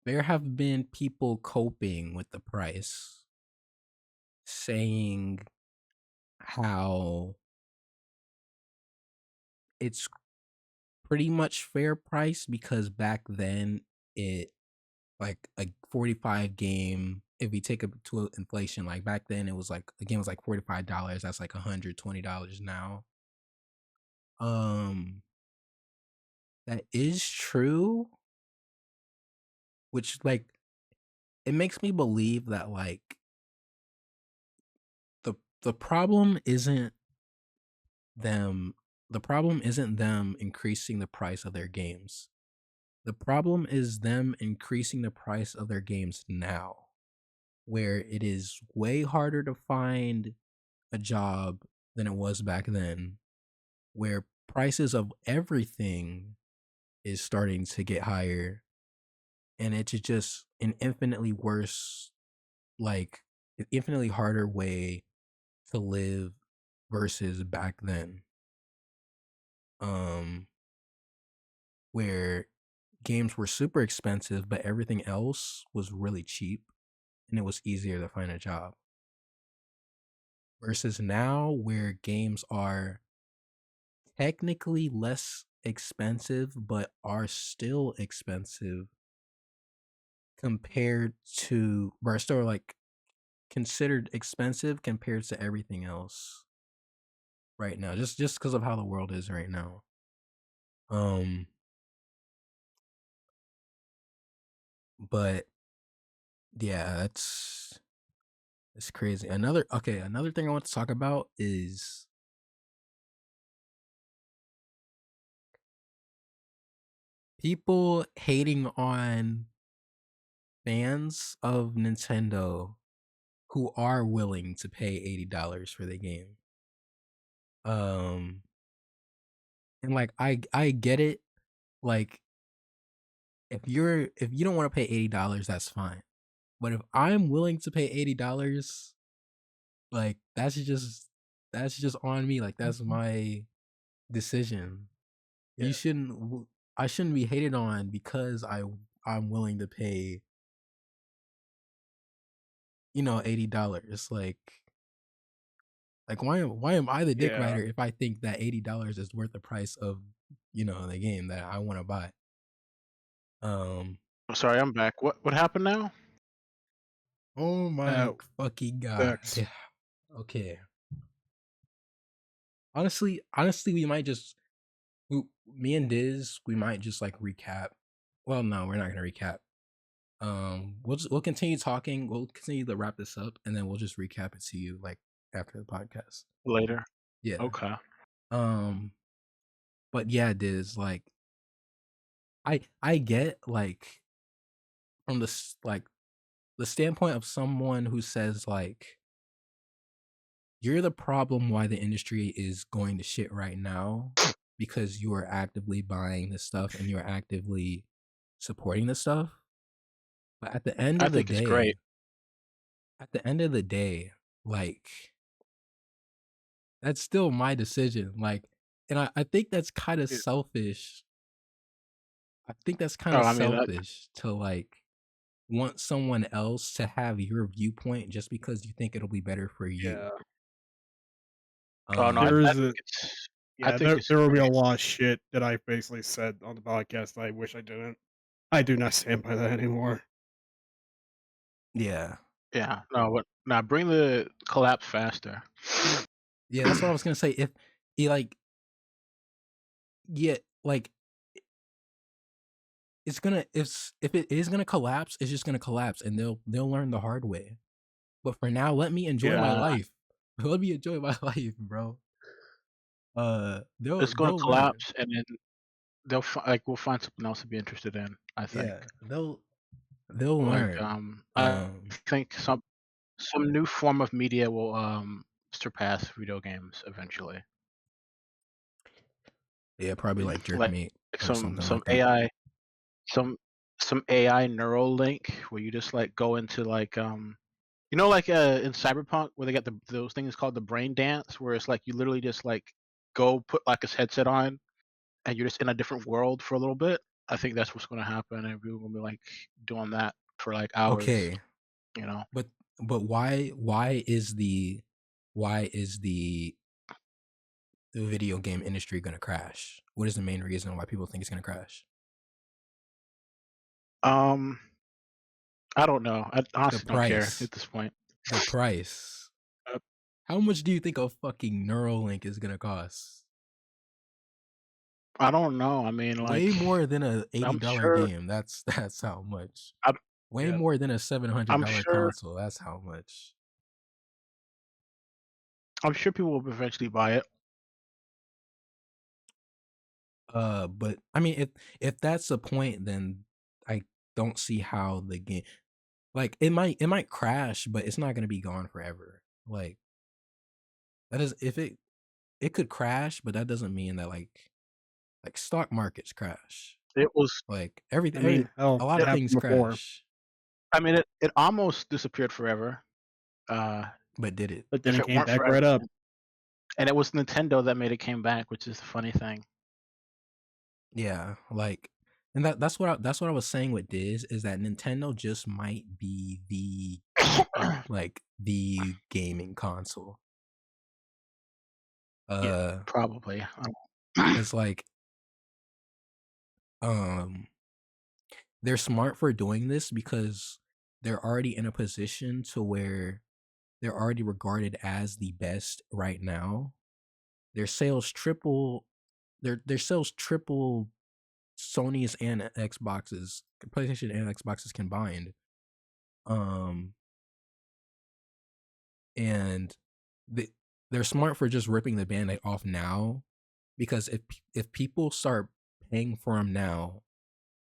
there have been people coping with the price, saying how it's pretty much fair price because back then it like a 45 game if you take it to inflation like back then it was like the game was like $45. That's like $120 now. Um, that is true, which like it makes me believe that like the problem isn't them the problem isn't them increasing the price of their games. The problem is them increasing the price of their games now, where it is way harder to find a job than it was back then, where prices of everything is starting to get higher, and it's just an infinitely worse, like an infinitely harder way to live versus back then. Um, where games were super expensive, but everything else was really cheap and it was easier to find a job. Versus now, where games are technically less expensive, but are still expensive compared to, but are still like considered expensive compared to everything else right now, just because of how the world is right now. Um, but yeah, it's crazy. Another thing I want to talk about is people hating on fans of Nintendo who are willing to pay $80 for the game. Um, and like I get it. Like if you don't want to pay $80, that's fine. But if I'm willing to pay $80, like that's just on me. Like that's my decision. Yeah. I shouldn't be hated on because I'm willing to pay, $80. Like why am I the dick Yeah. rider if I think that $80 is worth the price of, the game that I want to buy? I'm sorry, I'm back. What happened now? Oh my fucking god. Facts. Yeah. Okay. Honestly, we might just me and Diz, we might just like recap. Well, no, we're not gonna recap. We'll continue talking. We'll continue to wrap this up, and then we'll just recap it to you like after the podcast. Later. Yeah. Okay. But yeah, Diz, like I get like from the standpoint of someone who says like you're the problem why the industry is going to shit right now because you are actively buying this stuff and you're actively supporting this stuff. But at the end I of the think it's great. day, like that's still my decision. Like, and I think that's kind of Yeah. selfish. I think that's kind Oh, of I mean, selfish to like want someone else to have your viewpoint just because you think it'll be better for you. Yeah. oh no, I There is think a it's I yeah, think there it's there will be a great. lot of shit that I basically said on the podcast I wish I didn't. I do not stand by that anymore. Yeah. Yeah. No, what? Now bring the collapse faster. Yeah, that's what I was gonna say. If he like, yeah, like if it is gonna collapse, it's just gonna collapse, and they'll learn the hard way. But for now, let me enjoy my Yeah, life. Let me enjoy my life, bro. it's gonna They'll learn. collapse, and then we'll find something else to be interested in. I think. Yeah, they'll Like, learn. I think some new form of media will surpass video games eventually. Yeah, probably like Like Jerkmate or some something some like that. AI some AI neural link where you just like go into like like in Cyberpunk where they got those things called the brain dance where it's like you literally just like go put like a headset on and you're just in a different world for a little bit. I think that's what's going to happen, and we're going to be like doing that for like hours. Okay, You know, but why is the video game industry gonna crash? What is the main reason why people think it's gonna crash? um, I don't know. I The honestly don't care price. at this point. The price. Uh, How much do you think a fucking Neuralink is gonna cost? I don't know. I mean, Way like, more than a I'm $80 sure. game. That's how much. I'm, Way yeah. more than a $700 I'm sure. console. That's how much. I'm sure people will eventually buy it. But I mean, if that's the point, then I don't see how the game, like, it might crash, but it's not gonna be gone forever. Like that is if it could crash, but that doesn't mean that like stock markets crash. It was. Like I mean, a lot it of happened things before, crash, I mean, it almost disappeared forever. Uh, but did it? but then if it it came weren't back for right up. everything, and it was Nintendo that made it came back, which is the funny thing. Yeah, like, and that's what I was saying with Diz is that Nintendo just might be the gaming console. Yeah, probably. It's like they're smart for doing this because they're already in a position to where they're already regarded as the best right now. Their sales triple their sales triple Sony's and Xboxes, PlayStation and Xboxes combined. And they're smart for just ripping the Band-Aid off now, because if people start paying for them now,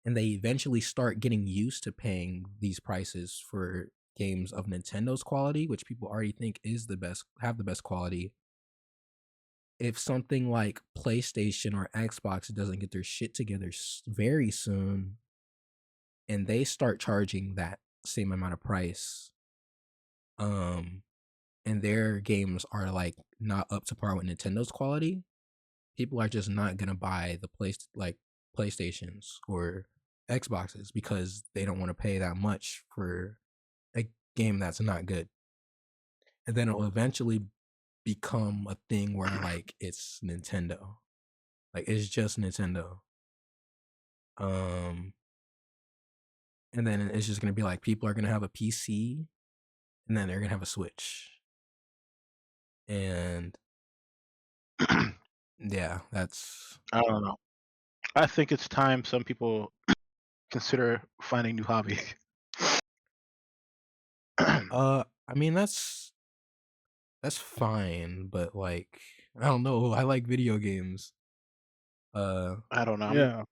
and they eventually start getting used to paying these prices for games of Nintendo's quality, which people already think is the best, have the best quality. If something like PlayStation or Xbox doesn't get their shit together very soon, and they start charging that same amount of price, and their games are like not up to par with Nintendo's quality, people are just not gonna buy the PlayStations or Xboxes because they don't want to pay that much for a game that's not good. And then it'll eventually become a thing where like it's Nintendo. Like it's just Nintendo. And then it's just gonna be like people are gonna have a PC and then they're gonna have a Switch. And yeah, that's I don't know. I think it's time some people consider finding new hobby. I mean that's fine, but like I don't know, I like video games. I don't know. Yeah.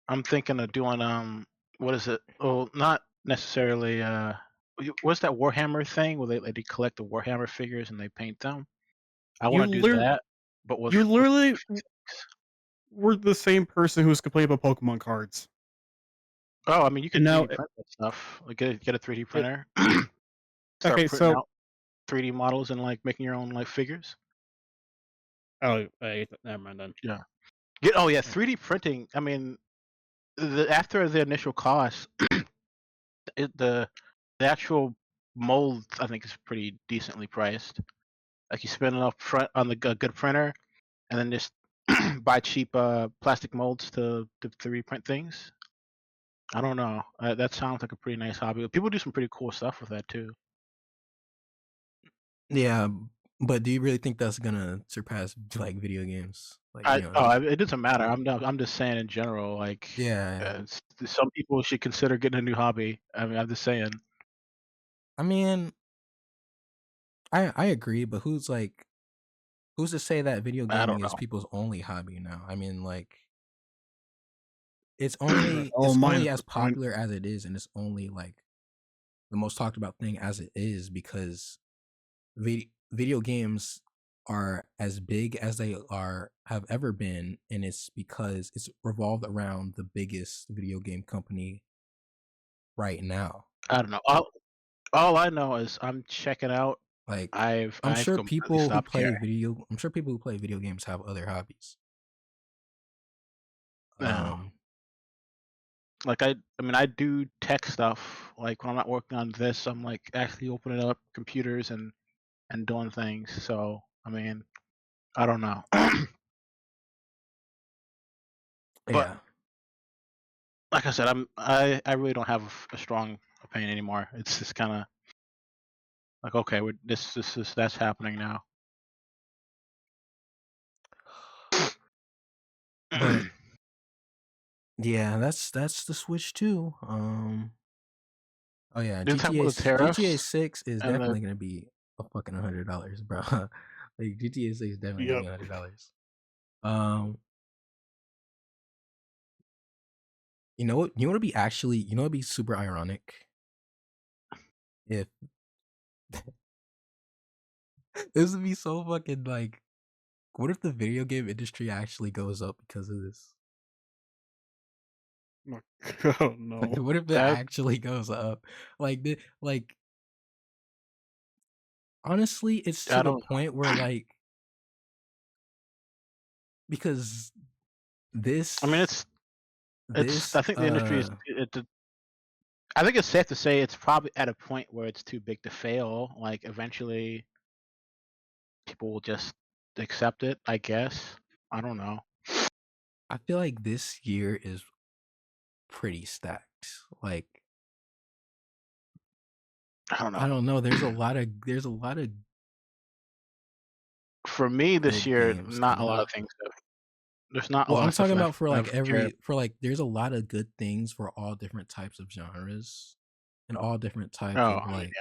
I'm thinking of doing what is it? Well, not necessarily what's that Warhammer thing where they collect the Warhammer figures and they paint them? I You want to do lit that, but with you literally physics. were the same person who was complaining about Pokemon cards. Oh, I mean, you And could now 3D print that stuff. Like get a 3D it printer, start okay, printing so out 3D models and like making your own like figures. oh, never mind then. Yeah. Oh yeah, 3D printing. I mean, after the initial cost, the actual mold I think is pretty decently priced. Like you spend enough front on the good printer, and then just buy cheap plastic molds to 3D print things. I don't know. That sounds like a pretty nice hobby. People do some pretty cool stuff with that too. yeah, but do you really think that's gonna surpass like video games? Like, you know, It doesn't matter. I'm just saying in general. Like, yeah. some people should consider getting a new hobby. I mean, I'm just saying. I mean, I agree, but who's to say that video I gaming don't is know. people's only hobby now? I mean, like it's Oh, mine only as mine popular as it is, and it's only like the most talked about thing as it is because video games are as big as they have ever been, and it's because it's revolved around the biggest video game company right now. I don't know. All I know is I'm checking out. Like I've completely stopped caring. I'm sure people who play video games have other hobbies. No. Um Like I mean I do tech stuff. Like when I'm not working on this, I'm like actually opening up computers and doing things. So I mean, I don't know. But yeah. like I said, I really don't have a strong opinion anymore. It's just kind of like okay, this is that's happening now. But yeah, that's the Switch too. Oh yeah, Didn't talk about the GTA tariffs 6 is and the definitely gonna be a fucking $100, bro. Like GTA 6 is definitely gonna yep. be $100. Um, you know what? You know what would be actually? You know what would be super ironic if this would be so fucking like. What if the video game industry actually goes up because of this? Oh no. What if it that actually goes up? Like honestly, it's to I the don't point where like because I mean this it's this I think the industry is I think it's safe to say it's probably at a point where it's too big to fail. Like eventually people will just accept it, I guess. I don't know. I feel like this year is pretty stacked. Like I don't I know. don't know. There's a lot of For me this good year, games not a coming lot of out. things. There's not a Well, lot I'm of stuff talking that about for like care. there's a lot of good things for all different types of genres and all different types Oh, of I mean, like,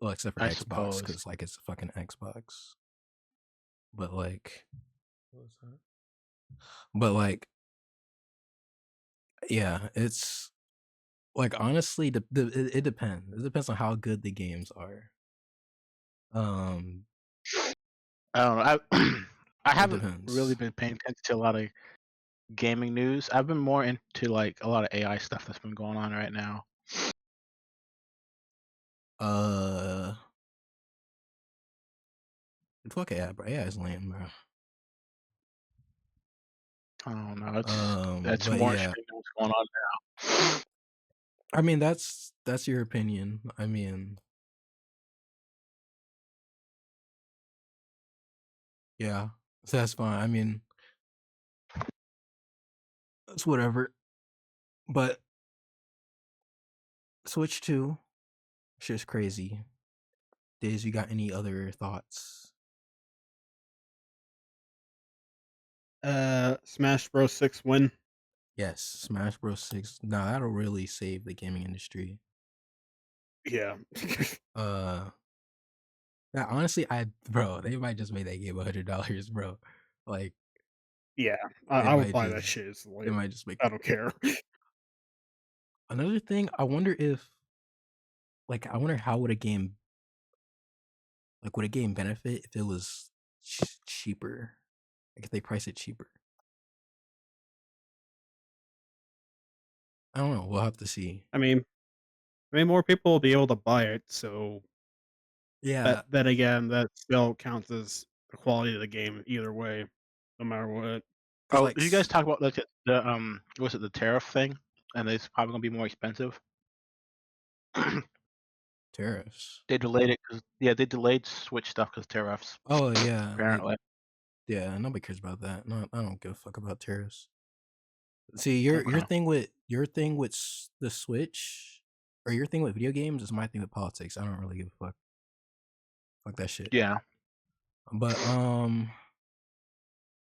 well, except for yeah, I Xbox, suppose. because like it's a fucking Xbox. But like, what was that? But like, yeah, it's like honestly, it depends. It depends on how good the games are. Um, I don't know. I it haven't really depends. been paying attention to a lot of gaming news. I've been more into like a lot of AI stuff that's been going on right now. Uh, fuck AI, bro. AI is lame, bro. I don't know. That's But more yeah, interesting than what's going on now. I mean that's your opinion. I mean, yeah, so that's fine. I mean, it's whatever. But Switch 2, shit's crazy. Days, you got any other thoughts? Smash Bros. 6 win. Yes, Smash Bros. 6. Nah, that'll really save the gaming industry. Yeah. Uh, yeah, honestly, bro, they might just make that game $100, bro. Like, Yeah, they I would might buy that just, shit. It's they lit. might just make I don't care. another thing. I wonder if, like, I wonder how would a game, like, would a game benefit if it was cheaper? Like, if they price it cheaper. I don't know. We'll have to see. I mean, more people will be able to buy it, so Yeah, that then again, that still counts as the quality of the game either way, no matter what. because Oh, like did you guys talk about like the was it the tariff thing? And it's probably gonna be more expensive. tariffs. They delayed it because they delayed Switch stuff because tariffs. Oh yeah, Apparently. yeah. Nobody cares about that. No, I don't give a fuck about tariffs. See, your Okay. thing with the Switch, or your thing with video games is my thing with politics. I don't really give a fuck. Fuck that shit. Yeah. But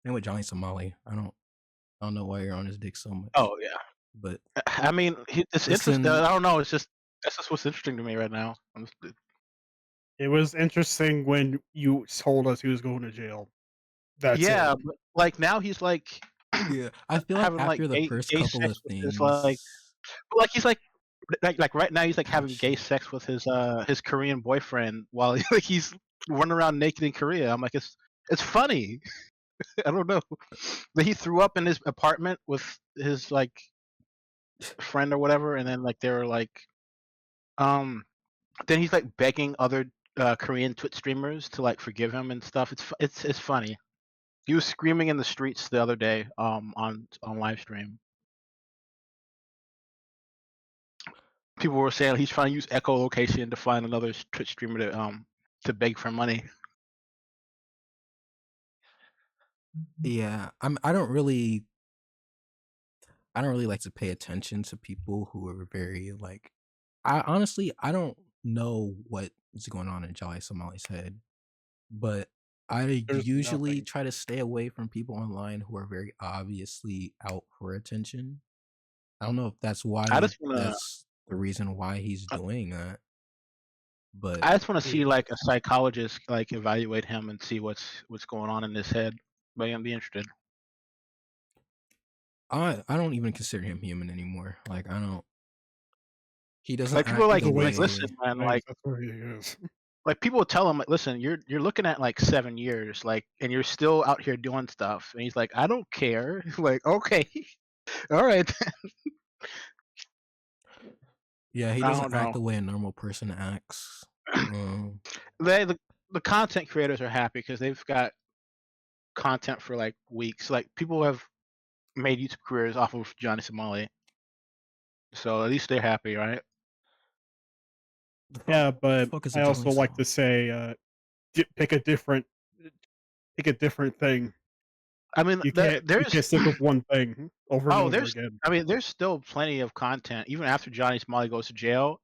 thing with Johnny Somali, I don't know why you're on his dick so much. Oh yeah. But I mean, it's interesting. listen, I don't know. It's just that's just what's interesting to me right now. It was interesting when you told us he was going to jail. That's it. Yeah, but like now he's like yeah, I feel like having like after the first gay couple sex of with his like things, like he's like right now he's like oh having gay shit, sex with his Korean boyfriend while like he's running around naked in Korea. I'm like it's funny. I don't know. But he threw up in his apartment with his like friend or whatever, and then like they were like um then he's like begging other Korean Twitch streamers to like forgive him and stuff. It's funny. He was screaming in the streets the other day on live stream. People were saying he's trying to use echolocation to find another Twitch streamer to beg for money. yeah, I don't really like to pay attention to people who are very like. I don't know what is going on in Jolly Somali's head, but I There's usually nothing. try to stay away from people online who are very obviously out for attention. I don't know if I just wanna that's the reason why he's doing that, but I just want to see Yeah. like a psychologist like evaluate him and see what's going on in his head. But I'm be interested. I don't even consider him human anymore. Like I don't. He doesn't Like people are act He's the a like waste of listen, way. man, time. That's what he is. like people will tell him like, listen, you're looking at like 7 years, like, and you're still out here doing stuff. And he's like, I don't care. Like, okay, all right. Yeah, he I doesn't don't act know. the way a normal person acts. Um, They the content creators are happy because they've got content for like weeks. Like people have made YouTube careers off of Johnny Somali, so at least they're happy, right? Yeah, the but fuck is a I Johnny also like Somali? to say, pick a different thing. I mean, You there's can't stick with one thing over and over there's again. I mean, there's still plenty of content even after Johnny Smalley goes to jail.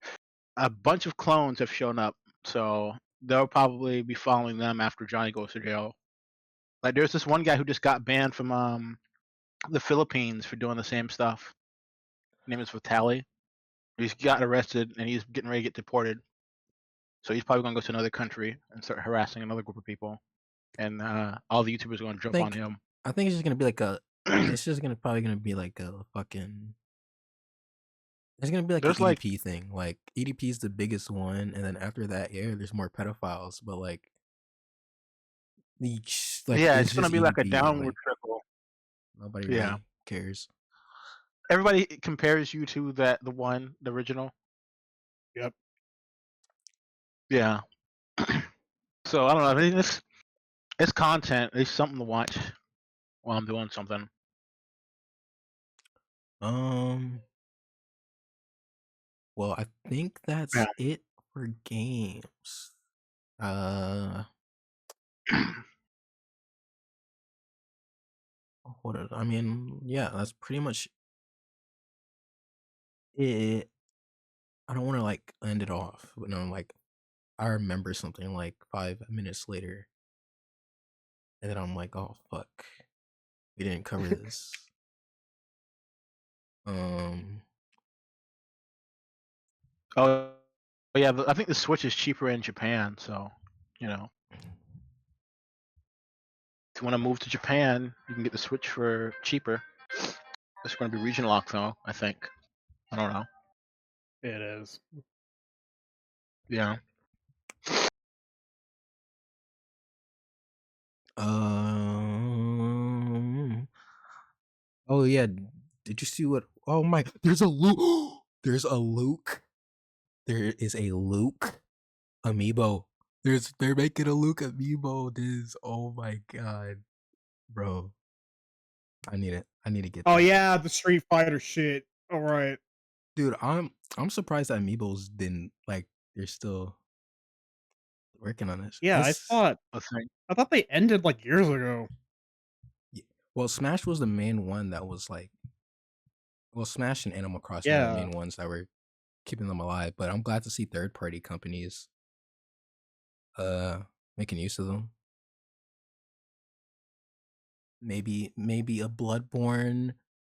A bunch of clones have shown up, so they'll probably be following them after Johnny goes to jail. Like, there's this one guy who just got banned from the Philippines for doing the same stuff. His name is Vitali. He's got arrested and he's getting ready to get deported. So he's probably gonna go to another country and start harassing another group of people. And all the YouTubers are gonna jump on him. I think it's just gonna be like a. It's just probably gonna be like a fucking. It's gonna be like There's an like EDP thing. Like EDP is the biggest one, and then after that, yeah, there's more pedophiles. But like, each like yeah, it's it's gonna just be like a EDP. downward Like trickle. nobody Yeah. really cares. Everybody compares you to the original. Yep. Yeah. So I don't know. I mean, it's content. It's something to watch while I'm doing something. Well, I think that's Yeah. it for games. Hold on. I mean, yeah, that's pretty much it. I don't want to like end it off, but no, like I remember something like 5 minutes later, and then I'm like, oh fuck, we didn't cover this. Oh yeah, I think the Switch is cheaper in Japan, so you know, if you want to move to Japan, you can get the Switch for cheaper. It's going to be regional lock though, I think. I don't know. It is. Yeah. Oh yeah, did you see what? Oh my, there's a Luke. There's a Luke. There is a Luke amiibo. They're making a Luke amiibo. This, oh my god, bro. I need it. I need to get. Oh this. yeah, the Street Fighter shit. All right, dude. I'm surprised that amiibos didn't like. They're still working on this. Yeah, I thought they ended like years ago. Well, Smash was the main one that was like. Well, Smash and Animal Crossing were the main ones that were keeping them alive. But I'm glad to see third-party companies making use of them. Maybe a Bloodborne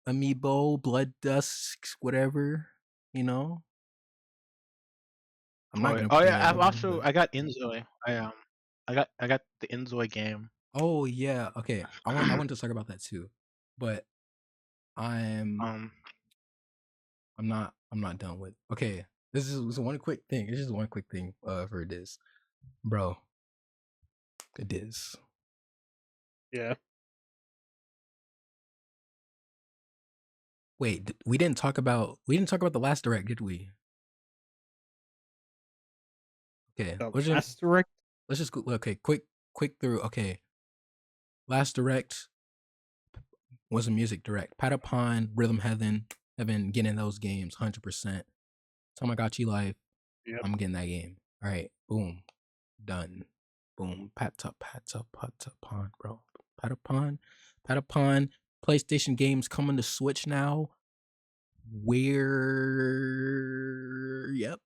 amiibo, Blood Dusk, whatever, you know. I'm not gonna. Oh yeah, I got Inzoi. I got the Inzoi game. Oh yeah, okay. I want to talk about that too, but I'm not done with. Okay, this is one quick thing. It's just one quick thing for this, bro. It is. Yeah. Wait, we didn't talk about the last direct, did we? Okay, last direct. Let's just go. Okay, quick through. Okay, last direct was a music direct. Patapon, Rhythm Heaven, getting those games 100%. Tamagotchi Life, yep. I'm getting that game. All right, boom, done. Boom, Patapon, bro. Patapon. PlayStation games coming to Switch now. Yep.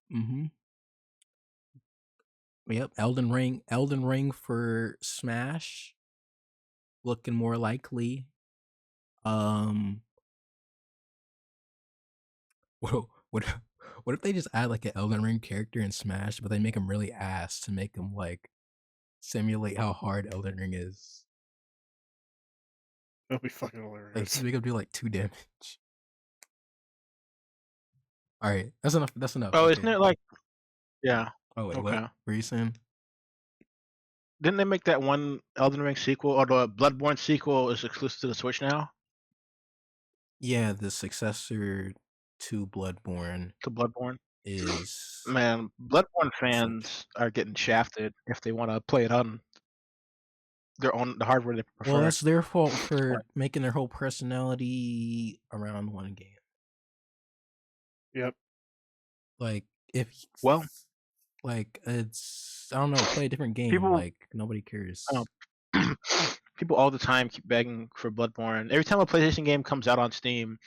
Yep. Elden Ring for Smash. Looking more likely. What if they just add like an Elden Ring character in Smash, but they make him really ass to make him like simulate how hard Elden Ring is? That'll be fucking hilarious. Like, just make him do like 2 damage. All right, that's enough. Oh, okay. Isn't it like? Yeah. Oh wait, what were you saying? Didn't they make that one Elden Ring sequel, or the Bloodborne sequel is exclusive to the Switch now? Yeah, the successor to Bloodborne. Is man, Bloodborne fans are getting shafted if they want to play it on the hardware they prefer. Well, that's their fault for making their whole personality around one game. Yep. Like it's I don't know, play a different game. Like nobody cares. People all the time keep begging for Bloodborne. Every time a PlayStation game comes out on Steam,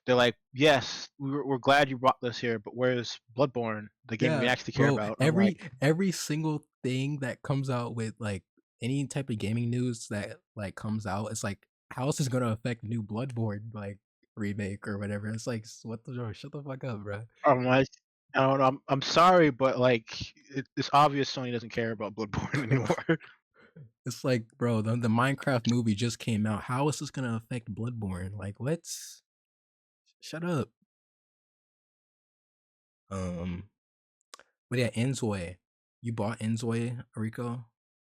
they're like, "Yes, we're glad you brought this here, but where's Bloodborne, the game we Yeah, actually care bro. about?" I'm like, Every single thing that comes out with like any type of gaming news that like comes out, it's like, how is this gonna affect the new Bloodborne like remake or whatever? It's like, what the shut the fuck up, bro. I'm like, I don't know. I'm sorry, but like, it's obvious Sony doesn't care about Bloodborne anymore. It's like, bro, the Minecraft movie just came out. How is this gonna affect Bloodborne? Like, let's shut up. Um, but yeah, Enzoi. You bought Enzoi, Rico?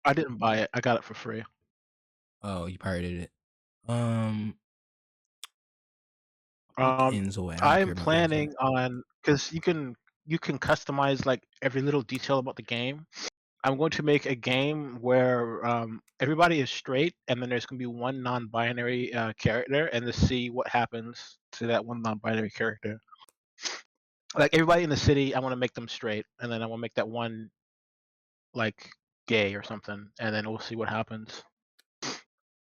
I didn't buy it. I got it for free. Oh, you pirated it. Um, fuck Um, Enzoi. I don't I'm care about Enzoi. planning on because you can customize like every little detail about the game. I'm going to make a game where everybody is straight, and then there's going to be one non-binary character, and to see what happens to that one non-binary character. Like everybody in the city, I want to make them straight, and then I want to make that one like gay or something, and then we'll see what happens.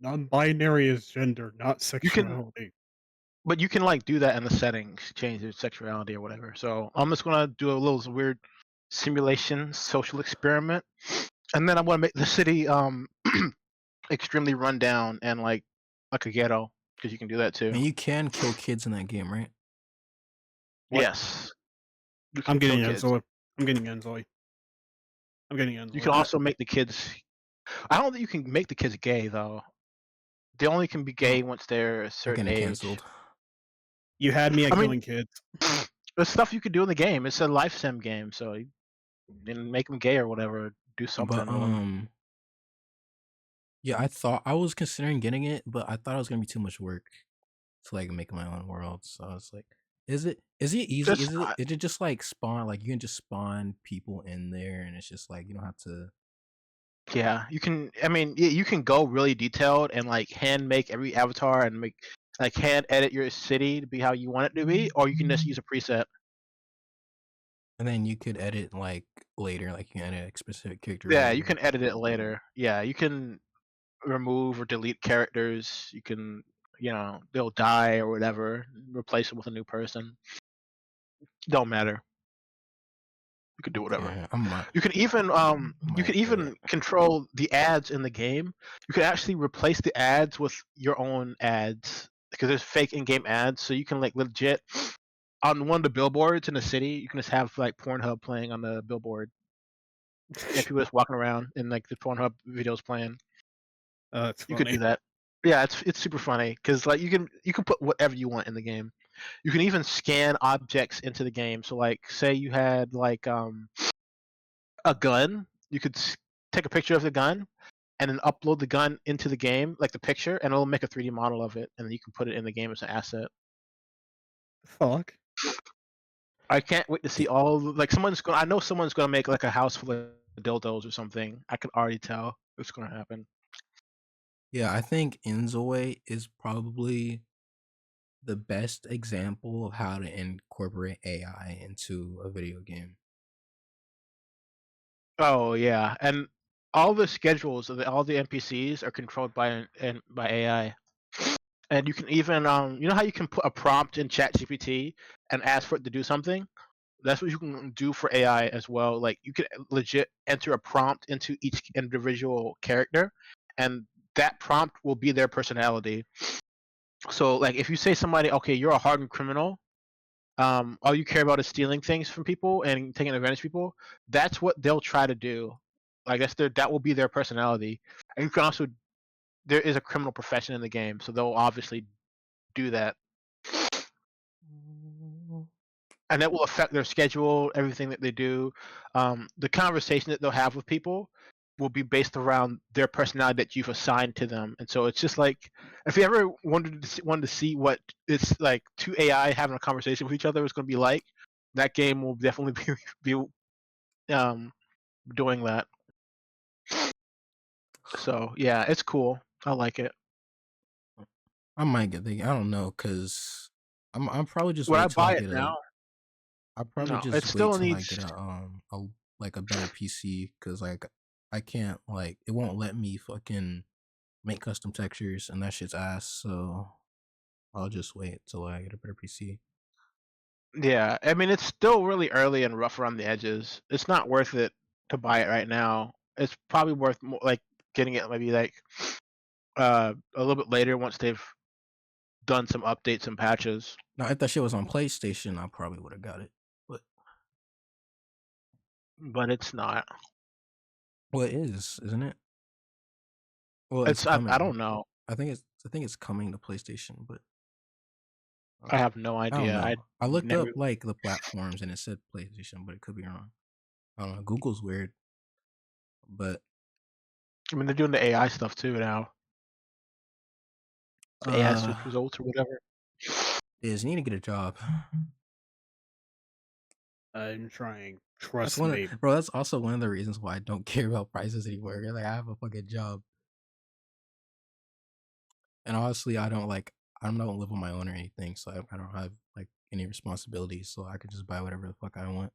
Non-binary is gender, not You can, sexuality. but you can like do that in the settings, change their sexuality or whatever. So I'm just gonna do a little weird simulation social experiment, and then I'm gonna make the city extremely run down and like a ghetto because you can do that too. And you can kill kids in that game, right? What? Yes, you I'm can kill getting kids. Enzoi. I'm getting Enzoi. I'm getting You can Enzoi. also make the kids. I don't think you can make the kids gay though. They only can be Oh, gay once they're a they're certain getting age. canceled. You had me at I mean, killing kids. there's stuff you could do in the game. It's a life sim game, so you can make them gay or whatever. Do But something with them. yeah, I was considering getting it, but I thought it was gonna be too much work to like make my own world. So I was like, is it easy? Just Is it just like spawn like you can just spawn people in there and it's just like you don't have to. yeah, you can. I mean, you can go really detailed and like hand make every avatar and make like hand edit your city to be how you want it to be, or you can just use a preset. And then you could edit like later, like you can edit a specific character Yeah, you later. can edit it later. Yeah, you can remove or delete characters. You can, they'll die or whatever. Replace them with a new person. Don't matter. You can do whatever. Okay, You can even you can might do even it. control the ads in the game. You can actually replace the ads with your own ads because there's fake in-game ads. So you can like legit on one of the billboards in the city, you can just have like Pornhub playing on the billboard, and people just walking around and like the Pornhub videos playing. That's You could funny. do that. Yeah, it's super funny because like you can put whatever you want in the game. You can even scan objects into the game. So like, say you had like a gun, you could take a picture of the gun and then upload the gun into the game, like the picture, and it'll make a 3D model of it, and then you can put it in the game as an asset. Fuck. I can't wait to see It, all like someone's going. I know someone's going to make like a house full of dildos or something. I can already tell what's going to happen. yeah, I think Enzoi is probably the best example of how to incorporate AI into a video game. Oh yeah, and all the schedules of all the NPCs are controlled by AI. And you can even you know how you can put a prompt in ChatGPT and ask for it to do something? That's what you can do for AI as well. Like you can legit enter a prompt into each individual character, and that prompt will be their personality. So like if you say somebody, okay, you're a hardened criminal, all you care about is stealing things from people and taking advantage of people, that's what they'll try to do. I guess that will be their personality. And you can also there is a criminal profession in the game, so they'll obviously do that. And that will affect their schedule, everything that they do. The conversation that they'll have with people will be based around their personality that you've assigned to them. And so it's just like if you ever wanted to see what it's like two AI having a conversation with each other is going to be like, that game will definitely be doing that. So yeah, it's cool. I like it. I might get the I don't know because I'm probably just Would I wait till I buy it get a now? I'll probably No, it just wait still till I needs. get a like a better PC because like I can't like it won't let me fucking make custom textures, and that shit's ass. So I'll just wait till I get a better PC. Yeah, I mean it's still really early and rough around the edges. It's not worth it to buy it right now. It's probably worth more, like getting it maybe like a little bit later once they've done some updates and patches. Now, if that shit was on PlayStation, I probably would have got it. But it's not. Well, it is, isn't it? Well, it's It's I coming. don't know. I think it's coming to PlayStation, but I have no I don't idea. know. I looked never up like the platforms and it said PlayStation, but it could be wrong. I don't know. Google's weird, but I mean they're doing the AI stuff too now. AI search uh, results or whatever. is need to get a job. I'm trying. That's Trust one me. bro. That's also one of the reasons why I don't care about prices anymore. Like I have a fucking job, and honestly, I don't live on my own or anything, so I don't have like any responsibilities, so I could just buy whatever the fuck I want.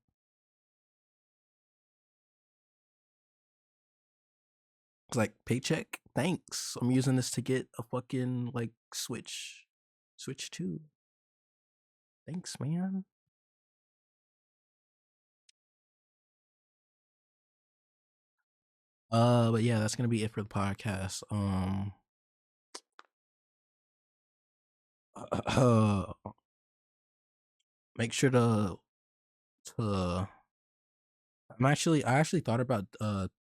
It's like paycheck. Thanks. I'm using this to get a fucking like Switch 2. Thanks, man. But yeah, that's gonna be it for the podcast. Make sure to I actually thought about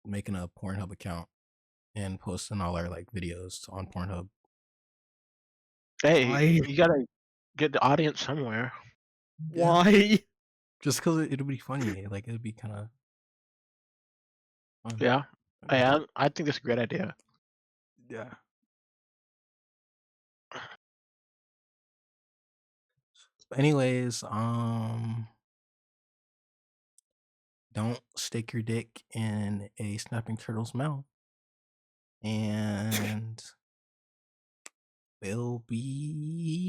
making a Pornhub account and posting all our like videos on Pornhub. Hey, Why? you gotta get the audience somewhere. Why? Just because it'll be funny. Like it'll be kind of fun. Yeah. Yeah, I think that's a great idea. Yeah. Anyways, don't stick your dick in a snapping turtle's mouth. And we'll be